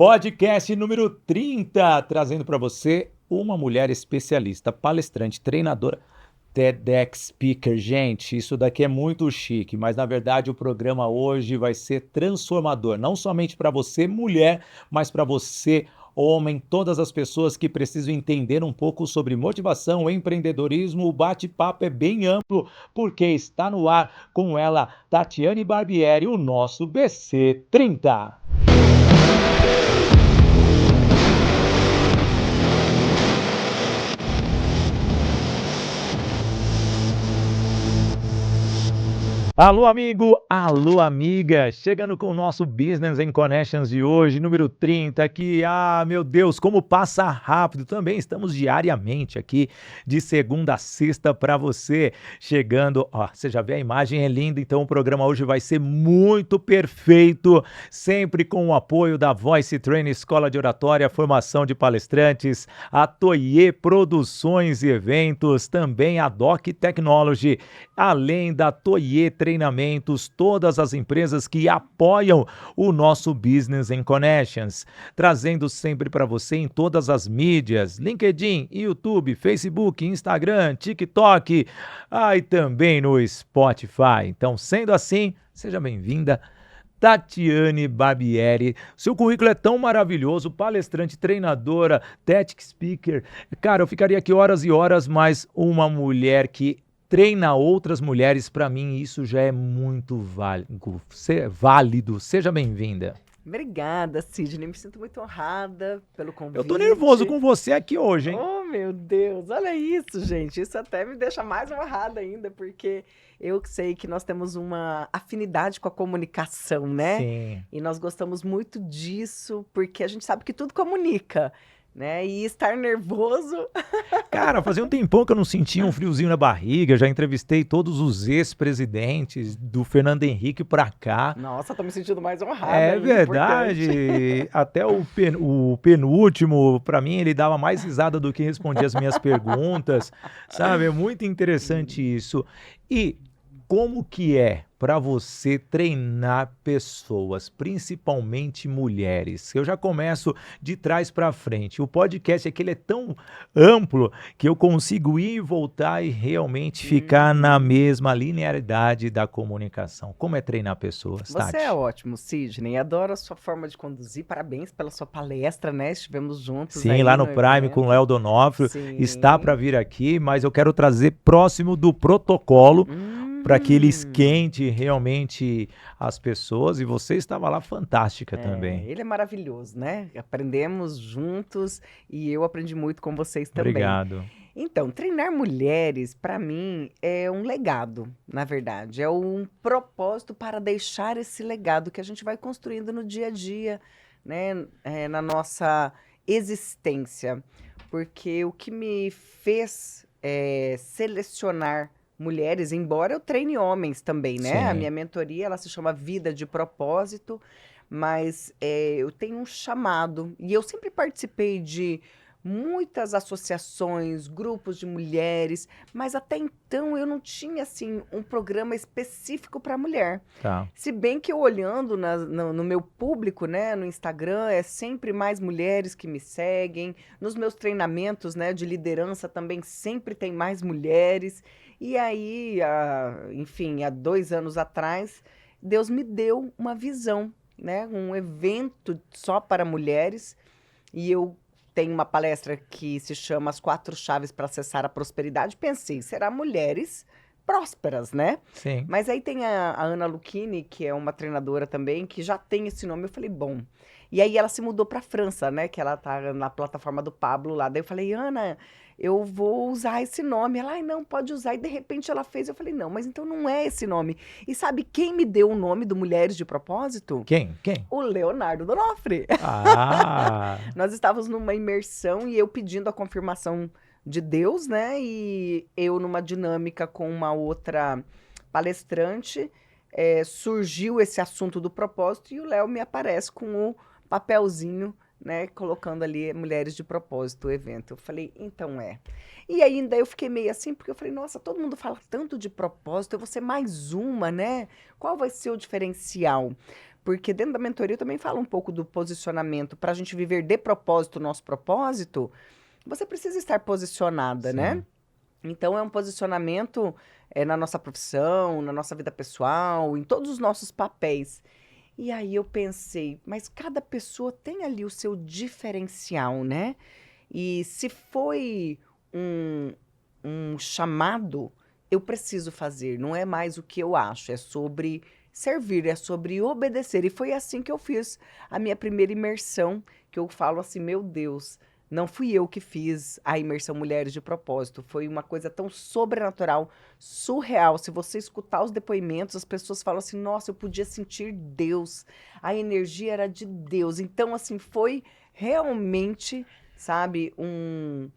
Podcast número 30, trazendo para você uma mulher especialista, palestrante, treinadora, TEDx Speaker. Gente, isso daqui é muito chique, mas na verdade o programa hoje vai ser transformador, não somente para você, mulher, mas para você, homem, todas as pessoas que precisam entender um pouco sobre motivação, empreendedorismo. O bate-papo é bem amplo, porque está no ar com ela, Tatiane Barbieri, o nosso BC30. Alô, amigo, alô, amiga, chegando com o nosso Business and Connections de hoje, número 30, aqui, meu Deus, como passa rápido, também estamos diariamente aqui, de segunda a sexta para você, chegando, você já vê a imagem, é linda, então o programa hoje vai ser muito perfeito, sempre com o apoio da Voice Training, Escola de Oratória, Formação de Palestrantes, a Toye Produções e Eventos, também a Doc Technology, além da Toye Treinamentos, todas as empresas que apoiam o nosso Business and Connections, trazendo sempre para você em todas as mídias, LinkedIn, YouTube, Facebook, Instagram, TikTok, e também no Spotify. Então, sendo assim, seja bem-vinda, Tatiane Barbieri. Seu currículo é tão maravilhoso, palestrante, treinadora, TEDx Speaker. Cara, eu ficaria aqui horas e horas, mas uma mulher que treina outras mulheres, para mim isso já é muito válido. Seja bem-vinda. Obrigada, Sidney. Me sinto muito honrada pelo convite. Eu tô nervoso com você aqui hoje, hein? Oh, meu Deus. Olha isso, gente. Isso até me deixa mais honrada ainda, porque eu sei que nós temos uma afinidade com a comunicação, né? Sim. E nós gostamos muito disso, porque a gente sabe que tudo comunica, né? E estar nervoso... Cara, fazia um tempão que eu não sentia um friozinho na barriga, já entrevistei todos os ex-presidentes do Fernando Henrique pra cá. Nossa, tô me sentindo mais honrada. É verdade, até o penúltimo, pra mim, ele dava mais risada do que respondia as minhas perguntas, sabe? É muito interessante isso. E como que é para você treinar pessoas, principalmente mulheres? Eu já começo de trás para frente. O podcast aqui ele é tão amplo que eu consigo ir e voltar e realmente ficar na mesma linearidade da comunicação. Como é treinar pessoas, Tati? Você é ótimo, Sidney. Adoro a sua forma de conduzir. Parabéns pela sua palestra, né? Estivemos juntos. Sim, aí lá no Prime evento. com o Léo Donofrio. Sim. Está para vir aqui, mas eu quero trazer próximo do protocolo para que ele esquente realmente as pessoas, e você estava lá fantástica também. Ele é maravilhoso, né? Aprendemos juntos e eu aprendi muito com vocês também. Obrigado. Então, treinar mulheres, para mim, é um legado, na verdade. É um propósito para deixar esse legado que a gente vai construindo no dia a dia, né? Na nossa existência. Porque o que me fez selecionar mulheres, embora eu treine homens também, né? Sim. A minha mentoria, ela se chama Vida de Propósito, mas eu tenho um chamado, e eu sempre participei de muitas associações, grupos de mulheres, mas até então eu não tinha, assim, um programa específico para mulher. Tá. Se bem que eu olhando no meu público, né, no Instagram, é sempre mais mulheres que me seguem. Nos meus treinamentos, né, de liderança também sempre tem mais mulheres. E aí, enfim, há 2 anos atrás, Deus me deu uma visão, né, um evento só para mulheres. E eu tenho uma palestra que se chama As 4 Chaves para Acessar a Prosperidade. Pensei, será mulheres prósperas, né? Sim. Mas aí tem a Ana Lucchini, que é uma treinadora também, que já tem esse nome. Eu falei, bom. E aí ela se mudou para a França, né? Que ela tá na plataforma do Pablo lá. Daí eu falei, Ana, eu vou usar esse nome. Ela, ai, não, pode usar. E de repente ela fez. Eu falei, não, mas então não é esse nome. E sabe quem me deu o nome do Mulheres de Propósito? Quem? O Leonardo Donofrio. Nós estávamos numa imersão e eu pedindo a confirmação de Deus, né? E eu numa dinâmica com uma outra palestrante, surgiu esse assunto do propósito e o Léo me aparece com o papelzinho, né? Colocando ali Mulheres de Propósito, o evento. Eu falei, então é. E ainda eu fiquei meio assim, porque eu falei, nossa, todo mundo fala tanto de propósito, eu vou ser mais uma, né? Qual vai ser o diferencial? Porque dentro da mentoria eu também falo um pouco do posicionamento. Para a gente viver de propósito o nosso propósito, você precisa estar posicionada, né? Sim. Então é um posicionamento na nossa profissão, na nossa vida pessoal, em todos os nossos papéis. E aí eu pensei, mas cada pessoa tem ali o seu diferencial, né? E se foi um, um chamado, eu preciso fazer. Não é mais o que eu acho, é sobre servir, é sobre obedecer. E foi assim que eu fiz a minha primeira imersão, que eu falo assim, meu Deus, não fui eu que fiz a imersão Mulheres de Propósito. Foi uma coisa tão sobrenatural, surreal. Se você escutar os depoimentos, as pessoas falam assim, nossa, eu podia sentir Deus. A energia era de Deus. Então, assim, foi realmente, sabe, um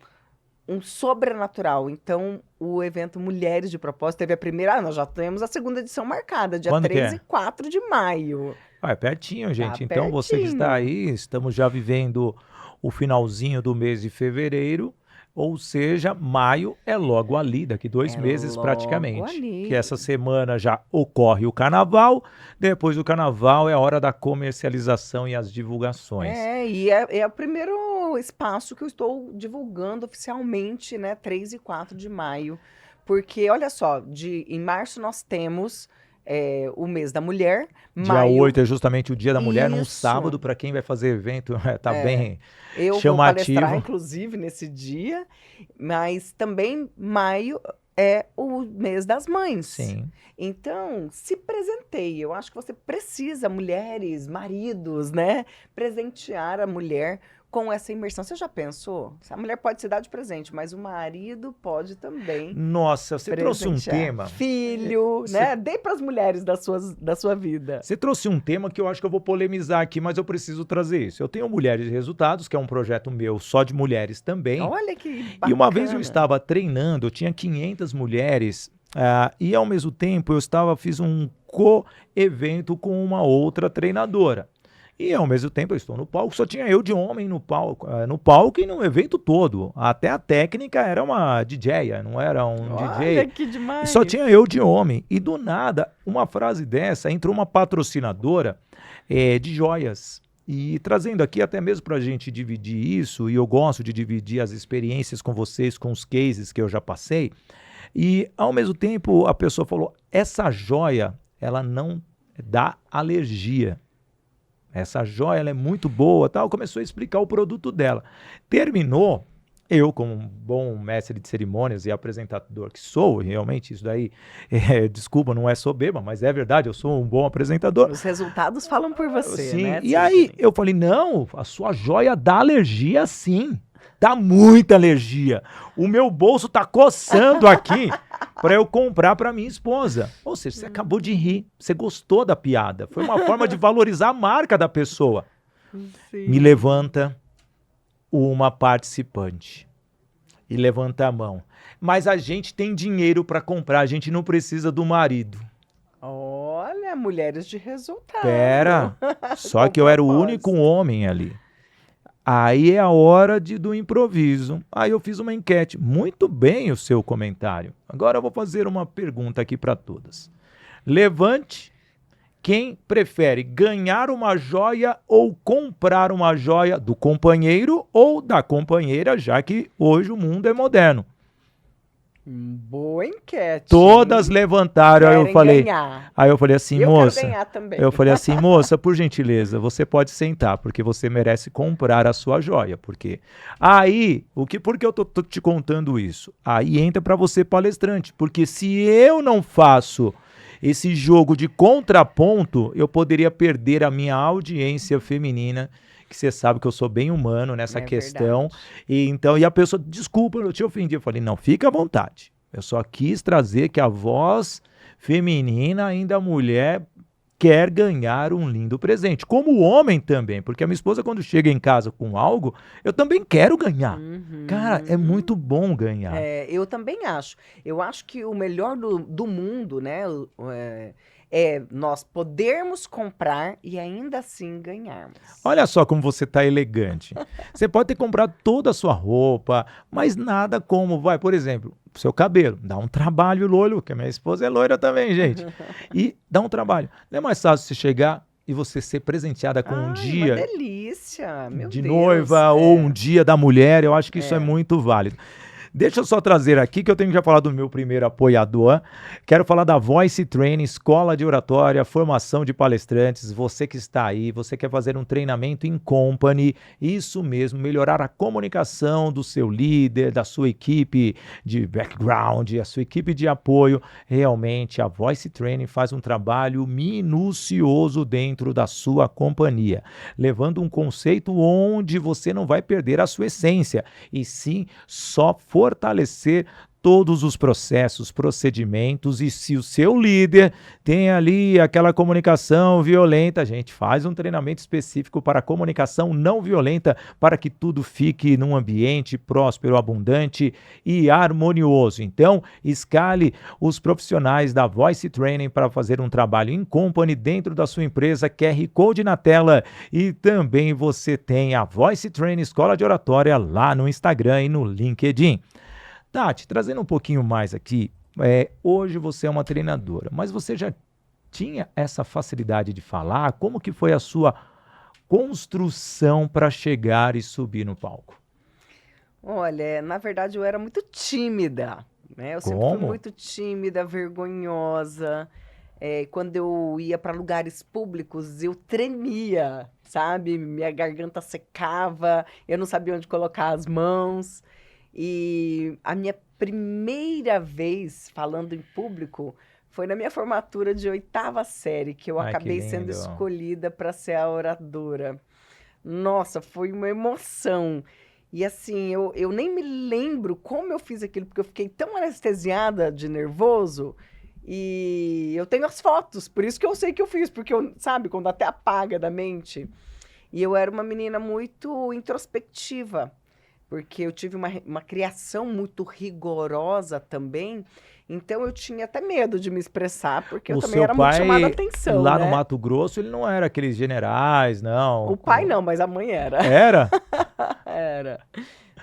sobrenatural. Então, o evento Mulheres de Propósito teve a primeira. Nós já temos a segunda edição marcada, dia Quando que 3 e é? 4 de maio. Ah, é pertinho, Tá gente. Então, você que está pertinho. aí, estamos já vivendo o finalzinho do mês de fevereiro, ou seja, maio é logo ali, daqui 2 meses Logo praticamente. Que ali. essa semana já ocorre o carnaval, depois do carnaval é a hora da comercialização e as divulgações. E é o primeiro espaço que eu estou divulgando oficialmente, né? 3 e 4 de maio. Porque, olha só, em março nós temos o mês da mulher, Dia maio. 8 é justamente o Dia da Mulher, num Isso. sábado, para quem vai fazer evento, tá bem Eu vou palestrar, chamativo. inclusive, nesse dia, mas também maio é o mês das mães. Sim. Então, se presenteie. Eu acho que você precisa, mulheres, maridos, né? Presentear a mulher com essa imersão. Você já pensou? A mulher pode se dar de presente, mas o marido pode também Nossa, você trouxe um presentear. tema. Filho, né? Dê para as mulheres da sua vida. Você trouxe um tema que eu acho que eu vou polemizar aqui, mas eu preciso trazer isso. Eu tenho Mulheres de Resultados, que é um projeto meu só de mulheres também. Olha que bacana. E uma vez eu estava treinando, eu tinha 500 mulheres, e ao mesmo tempo fiz um co-evento com uma outra treinadora. E ao mesmo tempo eu estou no palco, só tinha eu de homem no palco e no evento todo. Até a técnica era uma DJ, não era um DJ. Olha que demais. E só tinha eu de homem. E do nada, uma frase dessa, entrou uma patrocinadora de joias. E trazendo aqui até mesmo para a gente dividir isso, e eu gosto de dividir as experiências com vocês, com os cases que eu já passei. E ao mesmo tempo a pessoa falou, essa joia, ela não dá alergia. Essa joia ela é muito boa, tal. Começou a explicar o produto dela. Terminou, eu como um bom mestre de cerimônias e apresentador que sou, realmente isso daí, desculpa, não é soberba, mas é verdade, eu sou um bom apresentador. Os resultados falam por você, Sim, né? e aí eu falei, não, a sua joia dá alergia sim. Dá muita alergia. O meu bolso tá coçando aqui para eu comprar para minha esposa. Ou seja, você acabou de rir, você gostou da piada. Foi uma forma de valorizar a marca da pessoa. Sim. Me levanta uma participante e levanta a mão. Mas a gente tem dinheiro para comprar, a gente não precisa do marido. Olha, mulheres de resultado. Pera, só que eu era o único homem ali. Aí é a hora do improviso. Aí eu fiz uma enquete. Muito bem o seu comentário. Agora eu vou fazer uma pergunta aqui para todas. Levante quem prefere ganhar uma joia ou comprar uma joia do companheiro ou da companheira, já que hoje o mundo é moderno. Boa enquete. Todas levantaram, aí eu falei assim, moça, quero ganhar também. eu falei assim, moça, por gentileza, você pode sentar, porque você merece comprar a sua joia, porque aí, por que eu tô te contando isso? Aí entra para você palestrante, porque se eu não faço esse jogo de contraponto, eu poderia perder a minha audiência feminina, que você sabe que eu sou bem humano nessa questão. E a pessoa, desculpa, eu te ofendi. Eu falei, não, fica à vontade. Eu só quis trazer que a voz feminina, ainda a mulher, quer ganhar um lindo presente. Como o homem também, porque a minha esposa, quando chega em casa com algo, eu também quero ganhar. Cara, é muito bom ganhar. Eu também acho. Eu acho que o melhor do mundo, né, nós podermos comprar e ainda assim ganharmos. Olha só como você tá elegante. Você pode ter comprado toda a sua roupa, mas nada como, por exemplo, seu cabelo. Dá um trabalho loiro, porque a minha esposa é loira também, gente. E dá um trabalho. Não é mais fácil você chegar, e você ser presenteada com um Ai, uma dia delícia, meu de Deus. noiva ou um dia da mulher, eu acho que isso é É. muito válido. Deixa eu só trazer aqui, que eu tenho que já falar do meu primeiro apoiador. Quero falar da Voice Training, escola de oratória, formação de palestrantes. Você que está aí, você quer fazer um treinamento em company, isso mesmo, melhorar a comunicação do seu líder, da sua equipe de background, a sua equipe de apoio. Realmente, a Voice Training faz um trabalho minucioso dentro da sua companhia, levando um conceito onde você não vai perder a sua essência, e sim só fortalecer todos os processos, procedimentos, e se o seu líder tem ali aquela comunicação violenta, a gente faz um treinamento específico para a comunicação não violenta, para que tudo fique num ambiente próspero, abundante e harmonioso. Então, escale os profissionais da Voice Training para fazer um trabalho em company dentro da sua empresa, QR Code na tela, e também você tem a Voice Training Escola de Oratória lá no Instagram e no LinkedIn. Tati, trazendo um pouquinho mais aqui, hoje você é uma treinadora, mas você já tinha essa facilidade de falar? Como que foi a sua construção para chegar e subir no palco? Olha, na verdade eu era muito tímida, né? Eu sempre fui Como? muito tímida, vergonhosa. Quando eu ia para lugares públicos, eu tremia, sabe? Minha garganta secava, eu não sabia onde colocar as mãos. E a minha primeira vez falando em público foi na minha formatura de oitava série, que eu Ai, que acabei sendo lindo. escolhida para ser a oradora. Nossa, foi uma emoção. E assim, eu nem me lembro como eu fiz aquilo, porque eu fiquei tão anestesiada de nervoso. E eu tenho as fotos, por isso que eu sei que eu fiz, porque eu, sabe, quando até apaga da mente. E eu era uma menina muito introspectiva, porque eu tive uma criação muito rigorosa também. Então eu tinha até medo de me expressar, porque eu O também seu era muito chamada a pai, atenção, lá no né? Mato Grosso, ele não era aqueles generais, não. O pai não, mas a mãe era. Era? Era.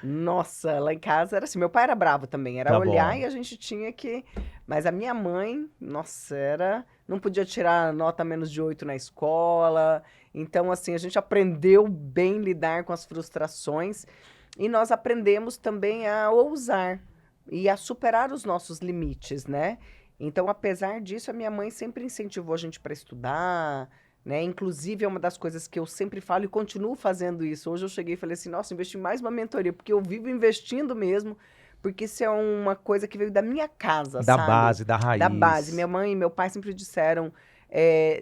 Nossa, lá em casa era assim. Meu pai era bravo também, era Tá olhar bom. e a gente tinha que. Mas a minha mãe, nossa, era. Não podia tirar nota menos de 8 na escola. Então, assim, a gente aprendeu bem lidar com as frustrações e nós aprendemos também a ousar e a superar os nossos limites, né? Então, apesar disso, a minha mãe sempre incentivou a gente para estudar, né? Inclusive, é uma das coisas que eu sempre falo e continuo fazendo isso. Hoje eu cheguei e falei assim, nossa, investi mais uma mentoria, porque eu vivo investindo mesmo, porque isso é uma coisa que veio da minha casa, Da sabe? base, da Da base. raiz. Minha mãe e meu pai sempre disseram,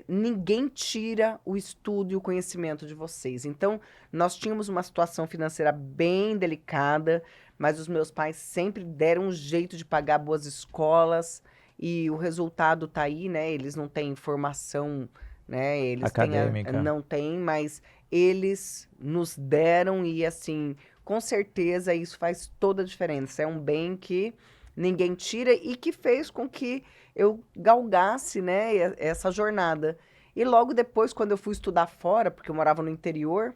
ninguém tira o estudo e o conhecimento de vocês. Então, nós tínhamos uma situação financeira bem delicada, mas os meus pais sempre deram um jeito de pagar boas escolas, e o resultado tá aí, né? Eles não têm formação, né? Eles têm Acadêmica. não têm, mas eles nos deram e assim, com certeza isso faz toda a diferença. É um bem que ninguém tira e que fez com que eu galgasse, né, essa jornada. E logo depois, quando eu fui estudar fora, porque eu morava no interior,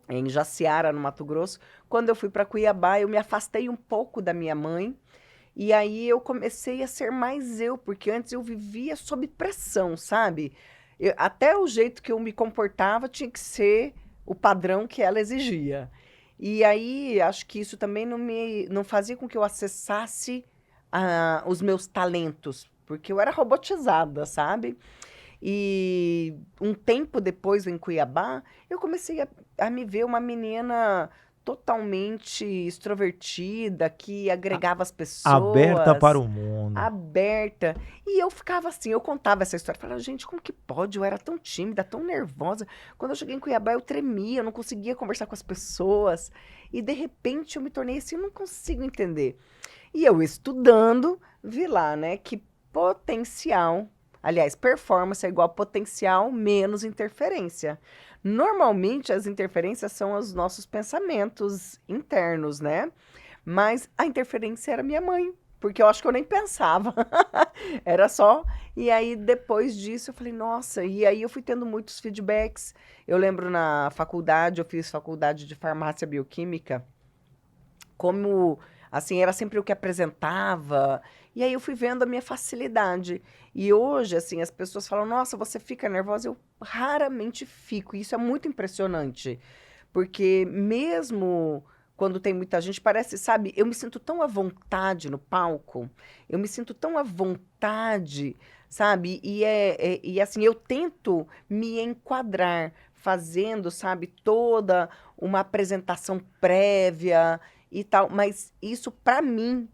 em Jaciara, no Mato Grosso, quando eu fui para Cuiabá, eu me afastei um pouco da minha mãe. E aí eu comecei a ser mais eu, porque antes eu vivia sob pressão, sabe? Até o jeito que eu me comportava tinha que ser o padrão que ela exigia. E aí acho que isso também não fazia com que eu acessasse os meus talentos, porque eu era robotizada, sabe? E um tempo depois, em Cuiabá, eu comecei a me ver uma menina totalmente extrovertida, que A- agregava as Aberta para pessoas, o mundo. aberta. E eu ficava assim, eu contava essa história, falava, gente, como que pode? Eu era tão tímida, tão nervosa. Quando eu cheguei em Cuiabá, eu tremia, eu não conseguia conversar com as pessoas. E de repente eu me tornei assim, eu não consigo entender. E eu estudando, vi lá, né, que potencial, aliás, performance é igual a potencial menos interferência. Normalmente as interferências são os nossos pensamentos internos, né? Mas a interferência era minha mãe, porque eu acho que eu nem pensava. Era só. E aí depois disso eu falei, nossa, e aí eu fui tendo muitos feedbacks. Eu lembro na faculdade, eu fiz faculdade de farmácia bioquímica, como assim, era sempre eu que apresentava, E aí eu fui vendo a minha facilidade. E hoje, assim, as pessoas falam, nossa, você fica nervosa? Eu raramente fico. E isso é muito impressionante. Porque mesmo quando tem muita gente, parece, sabe, eu me sinto tão à vontade no palco, eu me sinto tão à vontade, sabe? E assim, eu tento me enquadrar fazendo, sabe, toda uma apresentação prévia e tal, mas isso pra mim,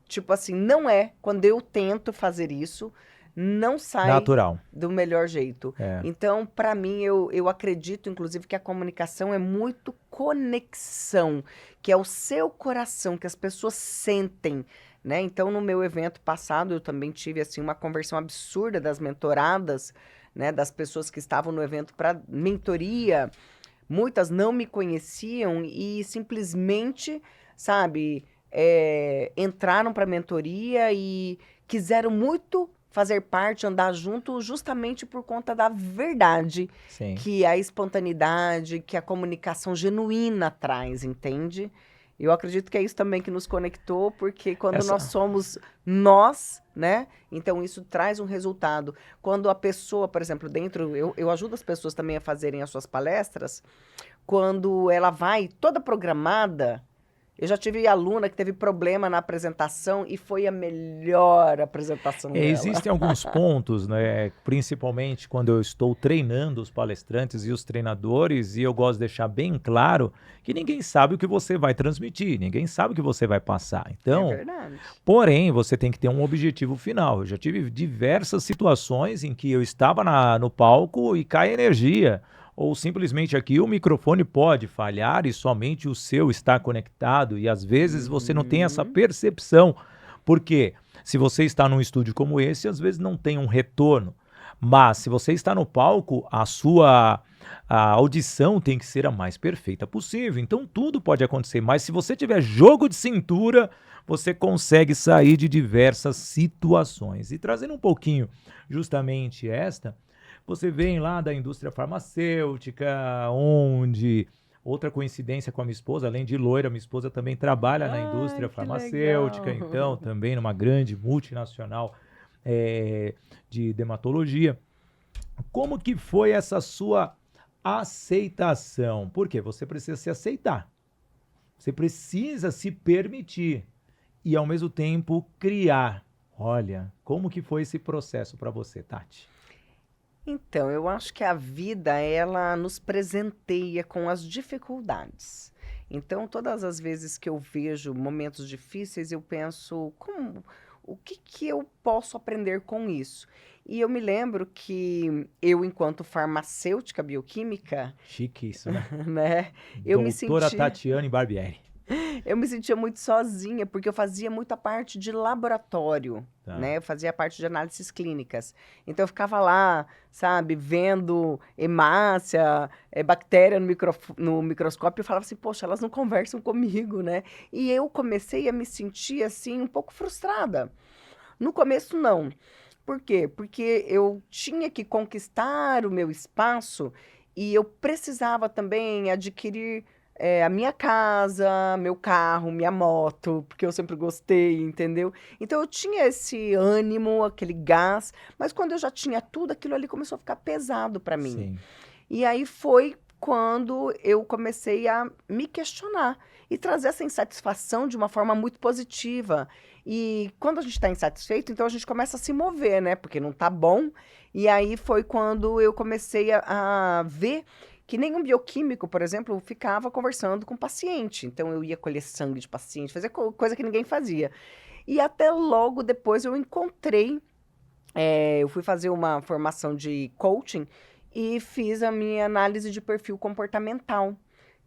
tipo assim, não é. Quando eu tento fazer isso, não sai Natural. do melhor jeito. É. Então, para mim, eu acredito, inclusive, que a comunicação é muito conexão, que é o seu coração, que as pessoas sentem, né? Então, no meu evento passado, eu também tive, assim, uma conversão absurda das mentoradas, né? Das pessoas que estavam no evento para mentoria. Muitas não me conheciam e simplesmente, sabe, entraram para a mentoria e quiseram muito fazer parte, andar junto, justamente por conta da verdade Sim. que a espontaneidade, que a comunicação genuína traz, entende? Eu acredito que é isso também que nos conectou, porque quando nós Essa. somos nós, né? Então isso traz um resultado. Quando a pessoa, por exemplo, eu ajudo as pessoas também a fazerem as suas palestras, quando ela vai toda programada, eu já tive aluna que teve problema na apresentação e foi a melhor apresentação dela. Existem alguns pontos, né, principalmente quando eu estou treinando os palestrantes e os treinadores, e eu gosto de deixar bem claro que ninguém sabe o que você vai transmitir, ninguém sabe o que você vai passar. É Então, verdade. porém, você tem que ter um objetivo final. Eu já tive diversas situações em que eu estava no palco e cai energia, ou simplesmente aqui o microfone pode falhar e somente o seu está conectado, e às vezes você não tem essa Uhum. percepção. Por quê? Se você está num estúdio como esse, às vezes não tem um retorno. Mas se você está no palco, a audição tem que ser a mais perfeita possível. Então tudo pode acontecer. Mas se você tiver jogo de cintura, você consegue sair de diversas situações. E trazendo um pouquinho justamente você vem lá da indústria farmacêutica, onde outra coincidência com a minha esposa, além de loira, minha esposa também trabalha na Ai, indústria que farmacêutica, legal. então também numa grande multinacional de dermatologia. Como que foi essa sua aceitação? Porque você precisa se aceitar, você precisa se permitir e ao mesmo tempo criar. Olha, como que foi esse processo para você, Tati? Então, eu acho que a vida, ela nos presenteia com as dificuldades. Então, todas as vezes que eu vejo momentos difíceis, eu penso, o que que eu posso aprender com isso? E eu me lembro que eu, enquanto farmacêutica bioquímica, Chique isso, né? né, eu me Doutora senti Tatiane Barbieri. eu me sentia muito sozinha, porque eu fazia muita parte de laboratório, Tá. né? Eu fazia parte de análises clínicas. Então eu ficava lá, sabe, vendo hemácia, bactéria no microscópio e falava assim, poxa, elas não conversam comigo, né? E eu comecei a me sentir assim um pouco frustrada. No começo não. Por quê? Porque eu tinha que conquistar o meu espaço e eu precisava também adquirir a minha casa, meu carro, minha moto, porque eu sempre gostei, entendeu? Então eu tinha esse ânimo, aquele gás, mas quando eu já tinha tudo, aquilo ali começou a ficar pesado para mim. Sim. E aí foi quando eu comecei a me questionar e trazer essa insatisfação de uma forma muito positiva. E quando a gente está insatisfeito, então a gente começa a se mover, né? Porque não tá bom. E aí foi quando eu comecei a ver que nenhum bioquímico, por exemplo, ficava conversando com o paciente. Então eu ia colher sangue de paciente, fazer coisa que ninguém fazia. E até logo depois eu encontrei eu fui fazer uma formação de coaching e fiz a minha análise de perfil comportamental,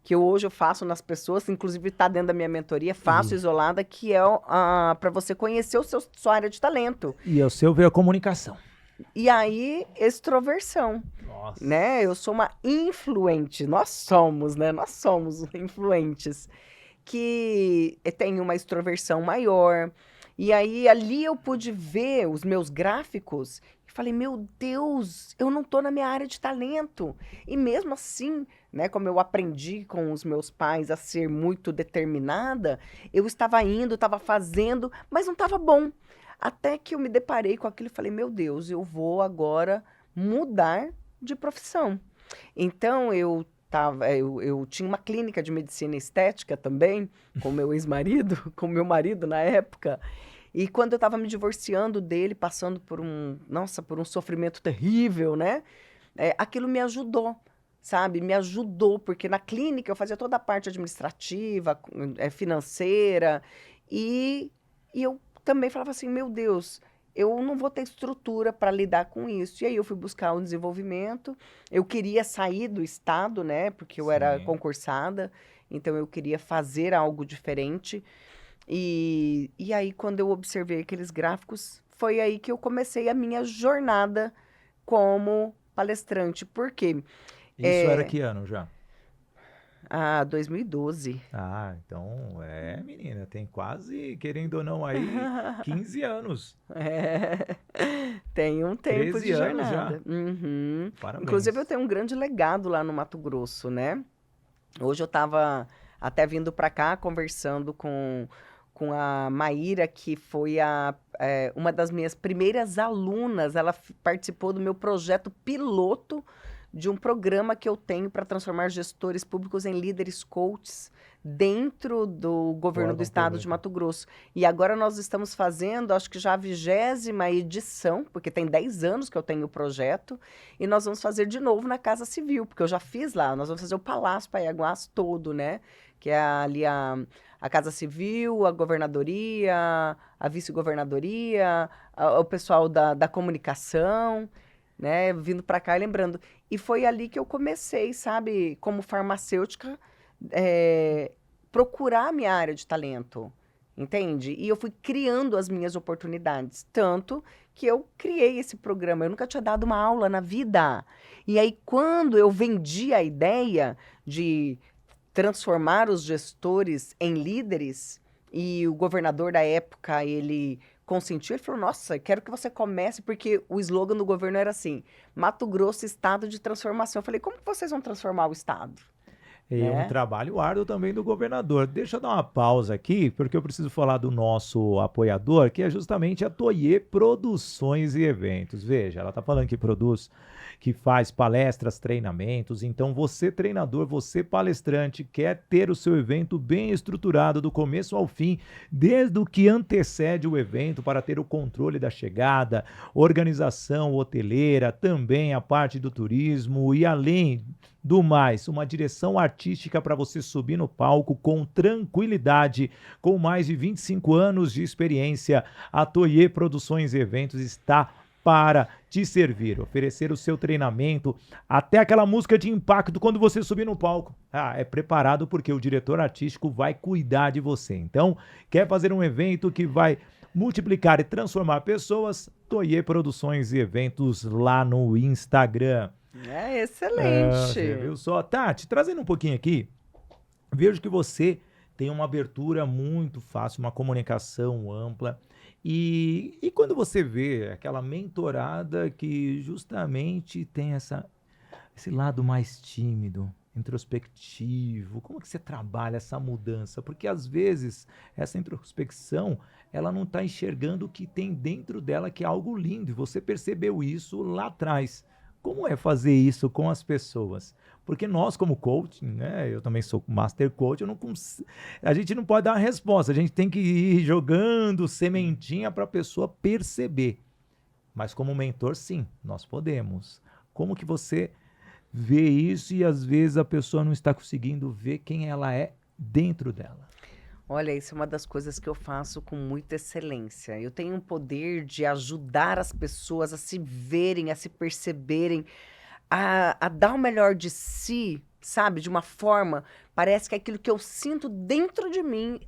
que hoje eu faço nas pessoas, inclusive está dentro da minha mentoria, faço E, isolada, que é para você conhecer sua área de talento. e o seu veio a comunicação. E aí, extroversão, Nossa. né? Eu sou uma influente, nós somos, né? Nós somos influentes, que tem uma extroversão maior. E aí, ali eu pude ver os meus gráficos e falei, meu Deus, eu não tô na minha área de talento. E mesmo assim, né, como eu aprendi com os meus pais a ser muito determinada, eu estava indo, estava fazendo, mas não estava bom. Até que eu me deparei com aquilo e falei, meu Deus, eu vou agora mudar de profissão. Então eu tinha uma clínica de medicina estética também, com meu ex-marido, com meu marido na época. E quando eu estava me divorciando dele, passando por um sofrimento terrível, né? Aquilo me ajudou, sabe? Me ajudou, porque na clínica eu fazia toda a parte administrativa, financeira, e, e eu também falava assim, meu Deus, eu não vou ter estrutura para lidar com isso. E aí eu fui buscar um desenvolvimento. Eu queria sair do estado, né? Porque eu era Sim. concursada, então eu queria fazer algo diferente. E aí, quando eu observei aqueles gráficos, foi aí que eu comecei a minha jornada como palestrante. Por quê? Isso era É, que ano já? 2012. Ah, então menina, tem quase, querendo ou não, aí 15 anos, É, tem um tempo 13 de anos já. jornada. Uhum. Inclusive, eu Parabéns. tenho um grande legado lá no Mato Grosso, né? Hoje eu estava até vindo para cá conversando com a Maíra, que foi uma das minhas primeiras alunas. Ela participou do meu projeto piloto de um programa que eu tenho para transformar gestores públicos em líderes coaches dentro do governo do Órgão estado de público. Mato Grosso. E agora nós estamos fazendo, acho que já a 20ª edição, porque tem 10 anos que eu tenho o projeto, e nós vamos fazer de novo na Casa Civil, porque eu já fiz lá. Nós vamos fazer o Palácio Paiaguás todo, né? Que é ali a Casa Civil, a governadoria, a vice-governadoria, o pessoal da comunicação, né? Vindo para cá e lembrando. E foi ali que eu comecei, sabe, como farmacêutica, é, procurar a minha área de talento, entende? E eu fui criando as minhas oportunidades. Tanto que eu criei esse programa. Eu nunca tinha dado uma aula na vida. E aí, quando eu vendi a ideia de transformar os gestores em líderes, e o governador da época, ele consentiu, ele falou, nossa, quero que você comece, porque o slogan do governo era assim, Mato Grosso, estado de transformação. Eu falei, como que vocês vão transformar o estado? E um Né? trabalho árduo também do governador. Deixa eu dar uma pausa aqui, porque eu preciso falar do nosso apoiador, que é justamente a Toye Produções e Eventos. Veja, ela está falando que produz, que faz palestras, treinamentos. Então, você treinador, você palestrante, quer ter o seu evento bem estruturado do começo ao fim, desde o que antecede o evento, para ter o controle da chegada, organização hoteleira, também a parte do turismo e além do mais, uma direção artística para você subir no palco com tranquilidade. Com mais de 25 anos de experiência, a Toye Produções e Eventos está para te servir, oferecer o seu treinamento, até aquela música de impacto quando você subir no palco. É preparado porque o diretor artístico vai cuidar de você. Então, quer fazer um evento que vai multiplicar e transformar pessoas? Toye Produções e Eventos lá no Instagram. É Você excelente. viu só? Tati, trazendo um pouquinho aqui, vejo que você tem uma abertura muito fácil, uma comunicação ampla. E quando você vê aquela mentorada que justamente tem esse lado mais tímido, introspectivo, como que você trabalha essa mudança? Porque às vezes essa introspecção, ela não está enxergando o que tem dentro dela, que é algo lindo, e você percebeu isso lá atrás. Como é fazer isso com as pessoas? Porque nós, como coach, né? Eu também sou master coach, a gente não pode dar uma resposta, a gente tem que ir jogando sementinha para a pessoa perceber. Mas como mentor, sim, nós podemos. Como que você vê isso e às vezes a pessoa não está conseguindo ver quem ela é dentro dela? Olha, isso é uma das coisas que eu faço com muita excelência. Eu tenho um poder de ajudar as pessoas a se verem, a se perceberem, a dar o melhor de si, sabe? De uma forma, parece que aquilo que eu sinto dentro de mim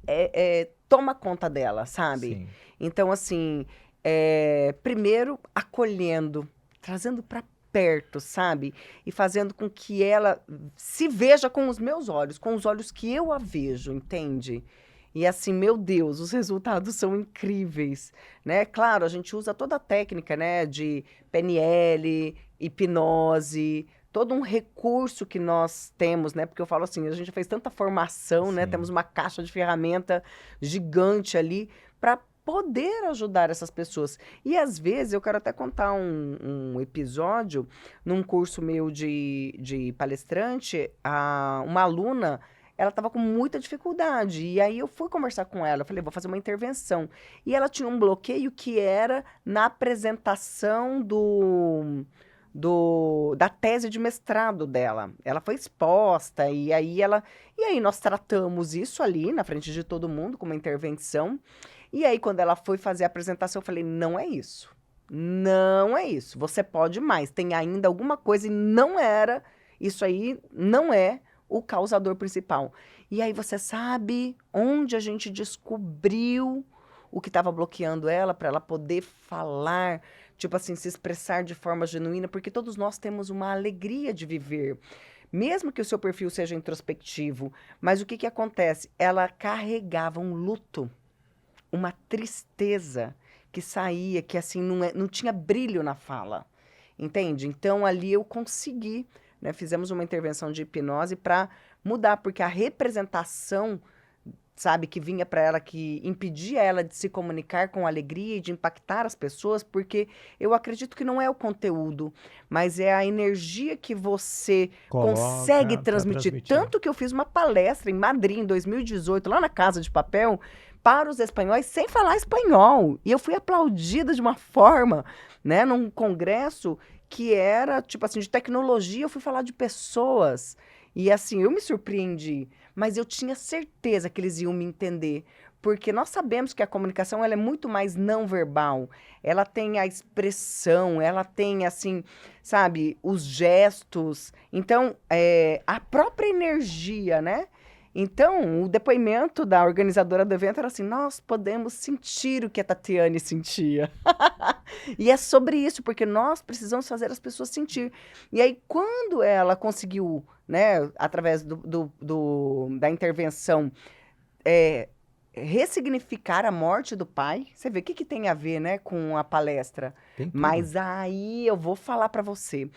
toma conta dela, sabe? Sim, Então, assim, primeiro acolhendo, trazendo para perto, sabe? E fazendo com que ela se veja com os meus olhos, com os olhos que eu a vejo, entende? E assim, meu Deus, os resultados são incríveis, né? Claro, a gente usa toda a técnica, né, de PNL, hipnose, todo um recurso que nós temos, né? Porque eu falo assim, a gente já fez tanta formação, né? sim. Temos uma caixa de ferramenta gigante ali para poder ajudar essas pessoas. E às vezes, eu quero até contar um episódio, num curso meu de palestrante, uma aluna, ela estava com muita dificuldade, e aí eu fui conversar com ela, eu falei, vou fazer uma intervenção. E ela tinha um bloqueio que era na apresentação da tese de mestrado dela. Ela foi exposta, e aí nós tratamos isso ali na frente de todo mundo com uma intervenção. E aí quando ela foi fazer a apresentação, eu falei: "Não é isso. Não é isso. Você pode mais. Tem ainda alguma coisa e não era, isso aí não é o causador principal". E aí você sabe onde a gente descobriu o que estava bloqueando ela para ela poder falar, tipo assim, se expressar de forma genuína, porque todos nós temos uma alegria de viver. Mesmo que o seu perfil seja introspectivo, mas o que que acontece? Ela carregava um luto, uma tristeza que saía, que assim não tinha brilho na fala, entende? Então ali eu consegui, né? Fizemos uma intervenção de hipnose para mudar, porque a representação, sabe, que vinha para ela, que impedia ela de se comunicar com alegria e de impactar as pessoas, porque eu acredito que não é o conteúdo, mas é a energia que você consegue Coloca para transmitir. transmitir. Tanto que eu fiz uma palestra em Madrid, em 2018, lá na Casa de Papel, para os espanhóis, sem falar espanhol. E eu fui aplaudida de uma forma, né, num congresso que era, tipo assim, de tecnologia, eu fui falar de pessoas. E assim, eu me surpreendi, mas eu tinha certeza que eles iam me entender, porque nós sabemos que a comunicação ela é muito mais não verbal. Ela tem a expressão, ela tem assim, sabe, os gestos. Então, a própria energia, né? Então, o depoimento da organizadora do evento era assim: nós podemos sentir o que a Tatiane sentia. E é sobre isso, porque nós precisamos fazer as pessoas sentir. E aí, quando ela conseguiu, né, através da intervenção, é, ressignificar a morte do pai, você vê o que, que tem a ver, né, com a palestra. Tem tudo. Mas aí eu vou falar para você.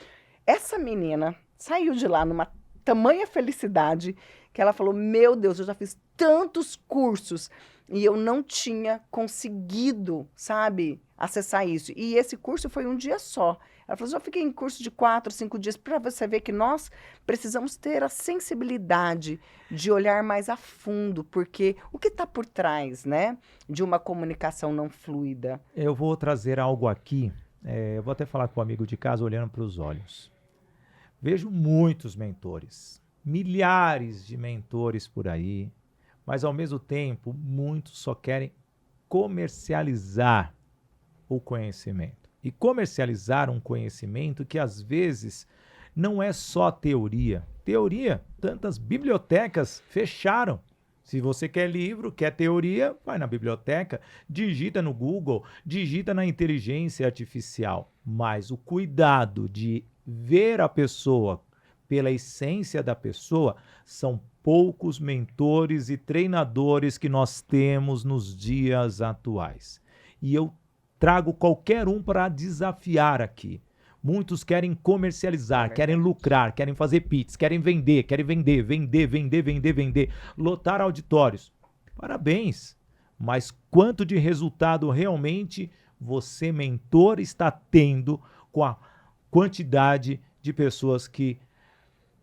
Essa menina saiu de lá numa tamanha felicidade que ela falou: meu Deus, eu já fiz tantos cursos e eu não tinha conseguido, sabe, acessar isso. E esse curso foi um dia só. Ela falou: já fiquei em curso de 4, 5 dias, para você ver que nós precisamos ter a sensibilidade de olhar mais a fundo, porque o que está por trás, né, de uma comunicação não fluida? Eu vou trazer algo aqui, eu vou até falar com o amigo de casa olhando para os olhos. Vejo muitos mentores, milhares de mentores por aí, mas ao mesmo tempo, muitos só querem comercializar o conhecimento. E comercializar um conhecimento que às vezes não é só teoria. Teoria, tantas bibliotecas fecharam. Se você quer livro, quer teoria, vai na biblioteca, digita no Google, digita na inteligência artificial. Mas o cuidado de ver a pessoa pela essência da pessoa, são poucos mentores e treinadores que nós temos nos dias atuais. E eu trago qualquer um para desafiar aqui. Muitos querem comercializar, querem lucrar, querem fazer pits, querem vender, vender, lotar auditórios. Parabéns, mas quanto de resultado realmente você, mentor, está tendo com a quantidade de pessoas que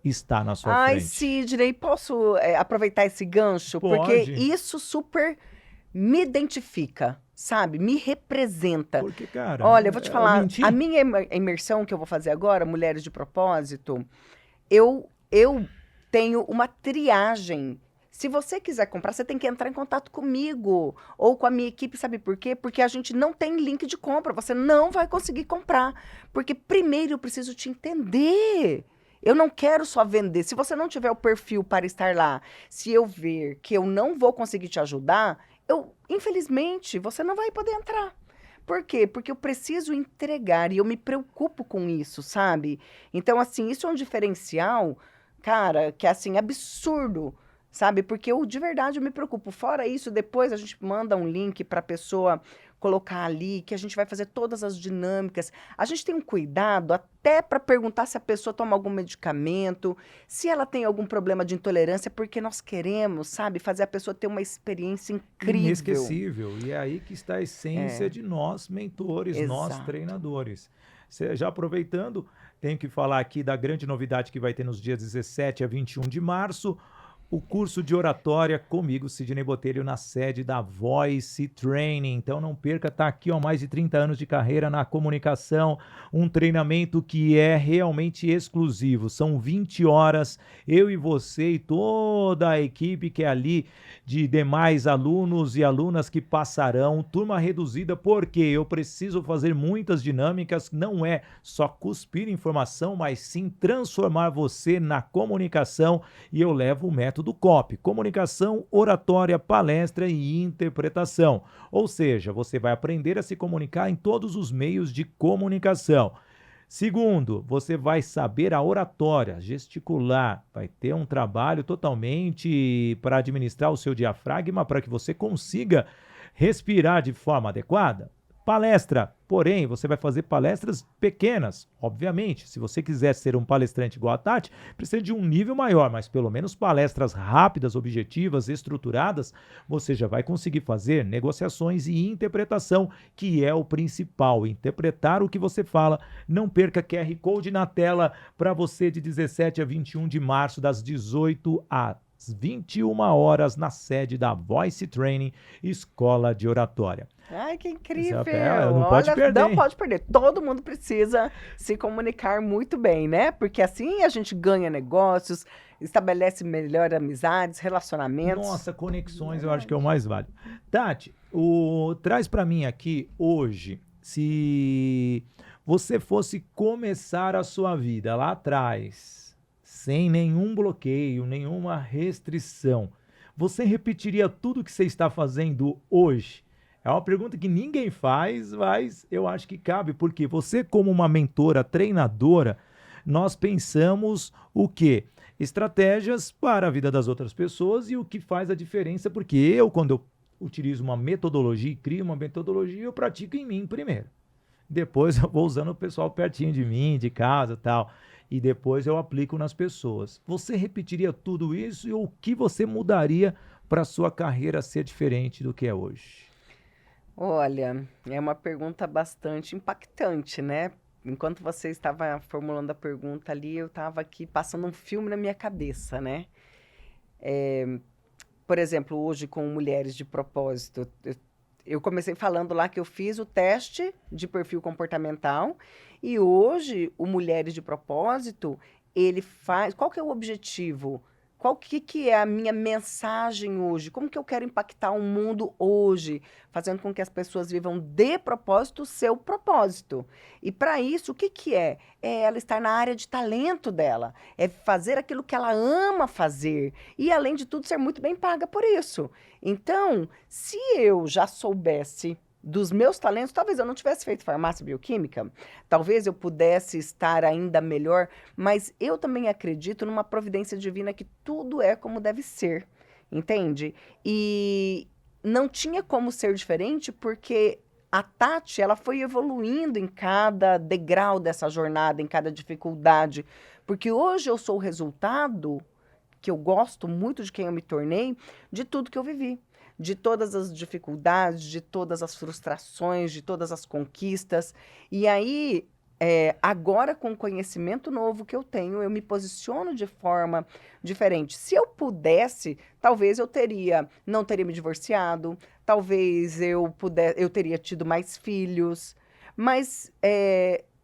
está na sua Ai, frente? Sidney, posso aproveitar esse gancho? Pode. Porque isso super me identifica, sabe? Me representa. Porque, cara, Olha, eu vou te eu falar, menti? a minha imersão que eu vou fazer agora, Mulheres de Propósito, eu tenho uma triagem. Se você quiser comprar, você tem que entrar em contato comigo ou com a minha equipe, sabe por quê? Porque a gente não tem link de compra, você não vai conseguir comprar. Porque primeiro eu preciso te entender. Eu não quero só vender. Se você não tiver o perfil para estar lá, se eu ver que eu não vou conseguir te ajudar, infelizmente, você não vai poder entrar. Por quê? Porque eu preciso entregar e eu me preocupo com isso, sabe? Então, assim, isso é um diferencial, cara, que é assim, absurdo, sabe? Porque eu, de verdade, eu me preocupo. Fora isso, depois a gente manda um link para a pessoa colocar ali, que a gente vai fazer todas as dinâmicas. A gente tem um cuidado até para perguntar se a pessoa toma algum medicamento, se ela tem algum problema de intolerância, porque nós queremos, sabe, fazer a pessoa ter uma experiência incrível. Inesquecível. E é aí que está a essência É, de nós, mentores, nós, exato. treinadores. Já aproveitando, tenho que falar aqui da grande novidade que vai ter nos dias 17 a 21 de março, o curso de oratória comigo, Sidney Botelho, na sede da Voice Training. Então não perca, tá aqui, ó, mais de 30 anos de carreira na comunicação, um treinamento que é realmente exclusivo. São 20 horas, eu e você e toda a equipe que é ali de demais alunos e alunas que passarão, turma reduzida, porque eu preciso fazer muitas dinâmicas, não é só cuspir informação, mas sim transformar você na comunicação, e eu levo o método COP, comunicação, oratória, palestra e interpretação. Ou seja, você vai aprender a se comunicar em todos os meios de comunicação. Segundo, você vai saber a oratória, gesticular, vai ter um trabalho totalmente para administrar o seu diafragma para que você consiga respirar de forma adequada. Palestra, porém, você vai fazer palestras pequenas, obviamente. Se você quiser ser um palestrante igual a Tati, precisa de um nível maior, mas pelo menos palestras rápidas, objetivas, estruturadas, você já vai conseguir fazer negociações e interpretação, que é o principal, interpretar o que você fala. Não perca QR Code na tela para você de 17 a 21 de março, das 18 às 21 horas, na sede da Voice Training, Escola de Oratória. Ai, que Isabela, incrível! não pode Olha, não perder, hein? pode perder. Todo mundo precisa se comunicar muito bem, né? Porque assim a gente ganha negócios, estabelece melhor amizades, relacionamentos. Nossa, conexões eu acho que é o Verdade. mais válido. Tati, traz para mim aqui hoje, se você fosse começar a sua vida lá atrás, sem nenhum bloqueio, nenhuma restrição, você repetiria tudo que você está fazendo hoje? É uma pergunta que ninguém faz, mas eu acho que cabe, porque você, como uma mentora, treinadora, nós pensamos o quê? Estratégias para a vida das outras pessoas, e o que faz a diferença, porque eu, quando eu utilizo uma metodologia e crio uma metodologia, eu pratico em mim primeiro. Depois eu vou usando o pessoal pertinho de mim, de casa e tal. E depois eu aplico nas pessoas. Você repetiria tudo isso, e o que você mudaria para a sua carreira ser diferente do que é hoje? Olha, é uma pergunta bastante impactante, né? Enquanto você estava formulando a pergunta ali, eu estava aqui passando um filme na minha cabeça, né? Por exemplo, hoje com Mulheres de Propósito, eu comecei falando lá que eu fiz o teste de perfil comportamental e hoje o Mulheres de Propósito, ele faz. Qual que é o objetivo? Qual que é a minha mensagem hoje? Como que eu quero impactar o mundo hoje, fazendo com que as pessoas vivam de propósito o seu propósito? E para isso, o que que é? É ela estar na área de talento dela, é fazer aquilo que ela ama fazer e, além de tudo, ser muito bem paga por isso. Então, se eu já soubesse dos meus talentos, talvez eu não tivesse feito farmácia bioquímica, talvez eu pudesse estar ainda melhor, mas eu também acredito numa providência divina que tudo é como deve ser, entende? E não tinha como ser diferente porque a Tati, ela foi evoluindo em cada degrau dessa jornada, em cada dificuldade, porque hoje eu sou o resultado que eu gosto muito de quem eu me tornei, de tudo que eu vivi, de todas as dificuldades, de todas as frustrações, de todas as conquistas. E aí, agora com o conhecimento novo que eu tenho, eu me posiciono de forma diferente. Se eu pudesse, talvez não teria me divorciado, talvez eu teria tido mais filhos, mas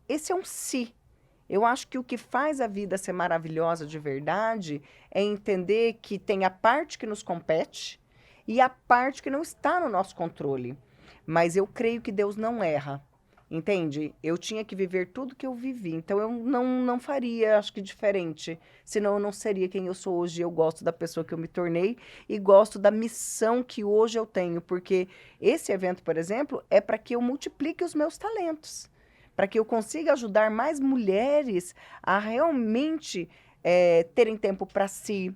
esse é um se. Eu acho que o que faz a vida ser maravilhosa de verdade é entender que tem a parte que nos compete e a parte que não está no nosso controle. Mas eu creio que Deus não erra, entende? Eu tinha que viver tudo que eu vivi, então eu não faria, acho que diferente, senão eu não seria quem eu sou hoje. Eu gosto da pessoa que eu me tornei e gosto da missão que hoje eu tenho, porque esse evento, por exemplo, é para que eu multiplique os meus talentos, para que eu consiga ajudar mais mulheres a realmente terem tempo para si,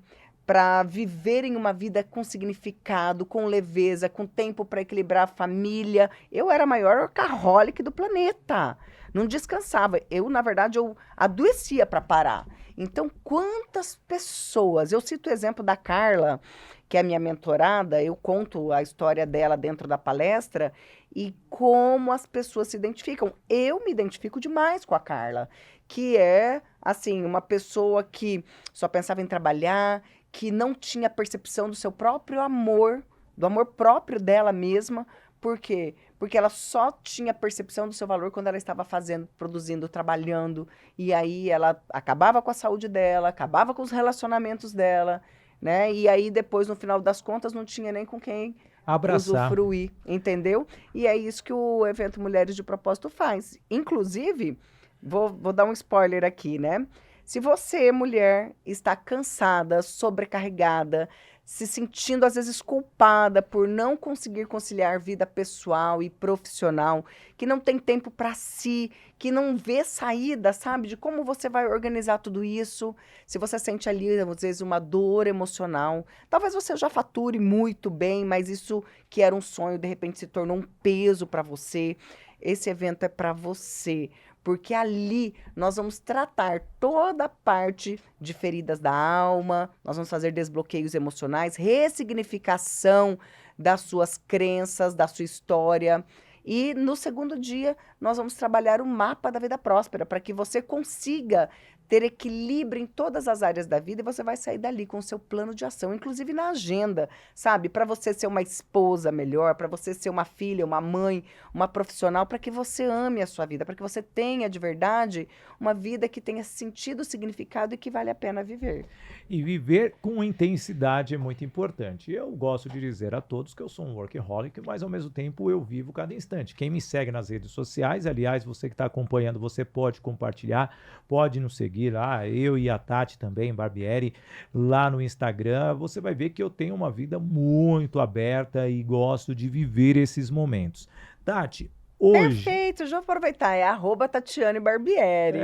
para viverem uma vida com significado, com leveza, com tempo para equilibrar a família. Eu era a maior workaholic do planeta. Não descansava. Eu, na verdade, eu adoecia para parar. Então, quantas pessoas... Eu cito o exemplo da Carla, que é a minha mentorada, eu conto a história dela dentro da palestra e como as pessoas se identificam. Eu me identifico demais com a Carla, que é, assim, uma pessoa que só pensava em trabalhar, que não tinha percepção do seu próprio amor, do amor próprio dela mesma. Por quê? Porque ela só tinha percepção do seu valor quando ela estava fazendo, produzindo, trabalhando. E aí ela acabava com a saúde dela, acabava com os relacionamentos dela, né? E aí depois, no final das contas, não tinha nem com quem Abraçar. usufruir, entendeu? E é isso que o evento Mulheres de Propósito faz. Inclusive, vou dar um spoiler aqui, né? Se você, mulher, está cansada, sobrecarregada, se sentindo às vezes culpada por não conseguir conciliar vida pessoal e profissional, que não tem tempo para si, que não vê saída, sabe, de como você vai organizar tudo isso, se você sente ali, às vezes, uma dor emocional, talvez você já fature muito bem, mas isso que era um sonho, de repente se tornou um peso para você. Esse evento é para você, porque ali nós vamos tratar toda a parte de feridas da alma, nós vamos fazer desbloqueios emocionais, ressignificação das suas crenças, da sua história. E no segundo dia, nós vamos trabalhar o mapa da vida próspera, para que você consiga ter equilíbrio em todas as áreas da vida e você vai sair dali com o seu plano de ação, inclusive na agenda, sabe? Para você ser uma esposa melhor, para você ser uma filha, uma mãe, uma profissional, para que você ame a sua vida, para que você tenha de verdade uma vida que tenha sentido, significado e que vale a pena viver. E viver com intensidade é muito importante. Eu gosto de dizer a todos que eu sou um workaholic, mas ao mesmo tempo eu vivo cada instante. Quem me segue nas redes sociais, aliás, você que está acompanhando, você pode compartilhar, pode nos seguir lá, eu e a Tati também, Barbieri, lá no Instagram. Você vai ver que eu tenho uma vida muito aberta e gosto de viver esses momentos. Tati, hoje... Perfeito, já vou aproveitar, é @Tatiane Barbieri.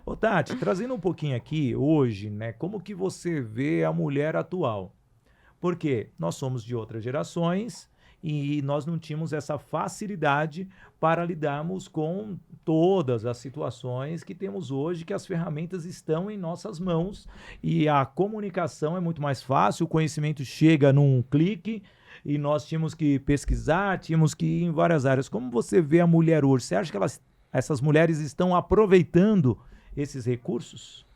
Ô Tati, trazendo um pouquinho aqui hoje, né, como que você vê a mulher atual? Porque nós somos de outras gerações e nós não tínhamos essa facilidade para lidarmos com todas as situações que temos hoje, que as ferramentas estão em nossas mãos e a comunicação é muito mais fácil, o conhecimento chega num clique e nós tínhamos que pesquisar, tínhamos que ir em várias áreas. Como você vê a mulher hoje? Você acha que essas mulheres estão aproveitando esses recursos?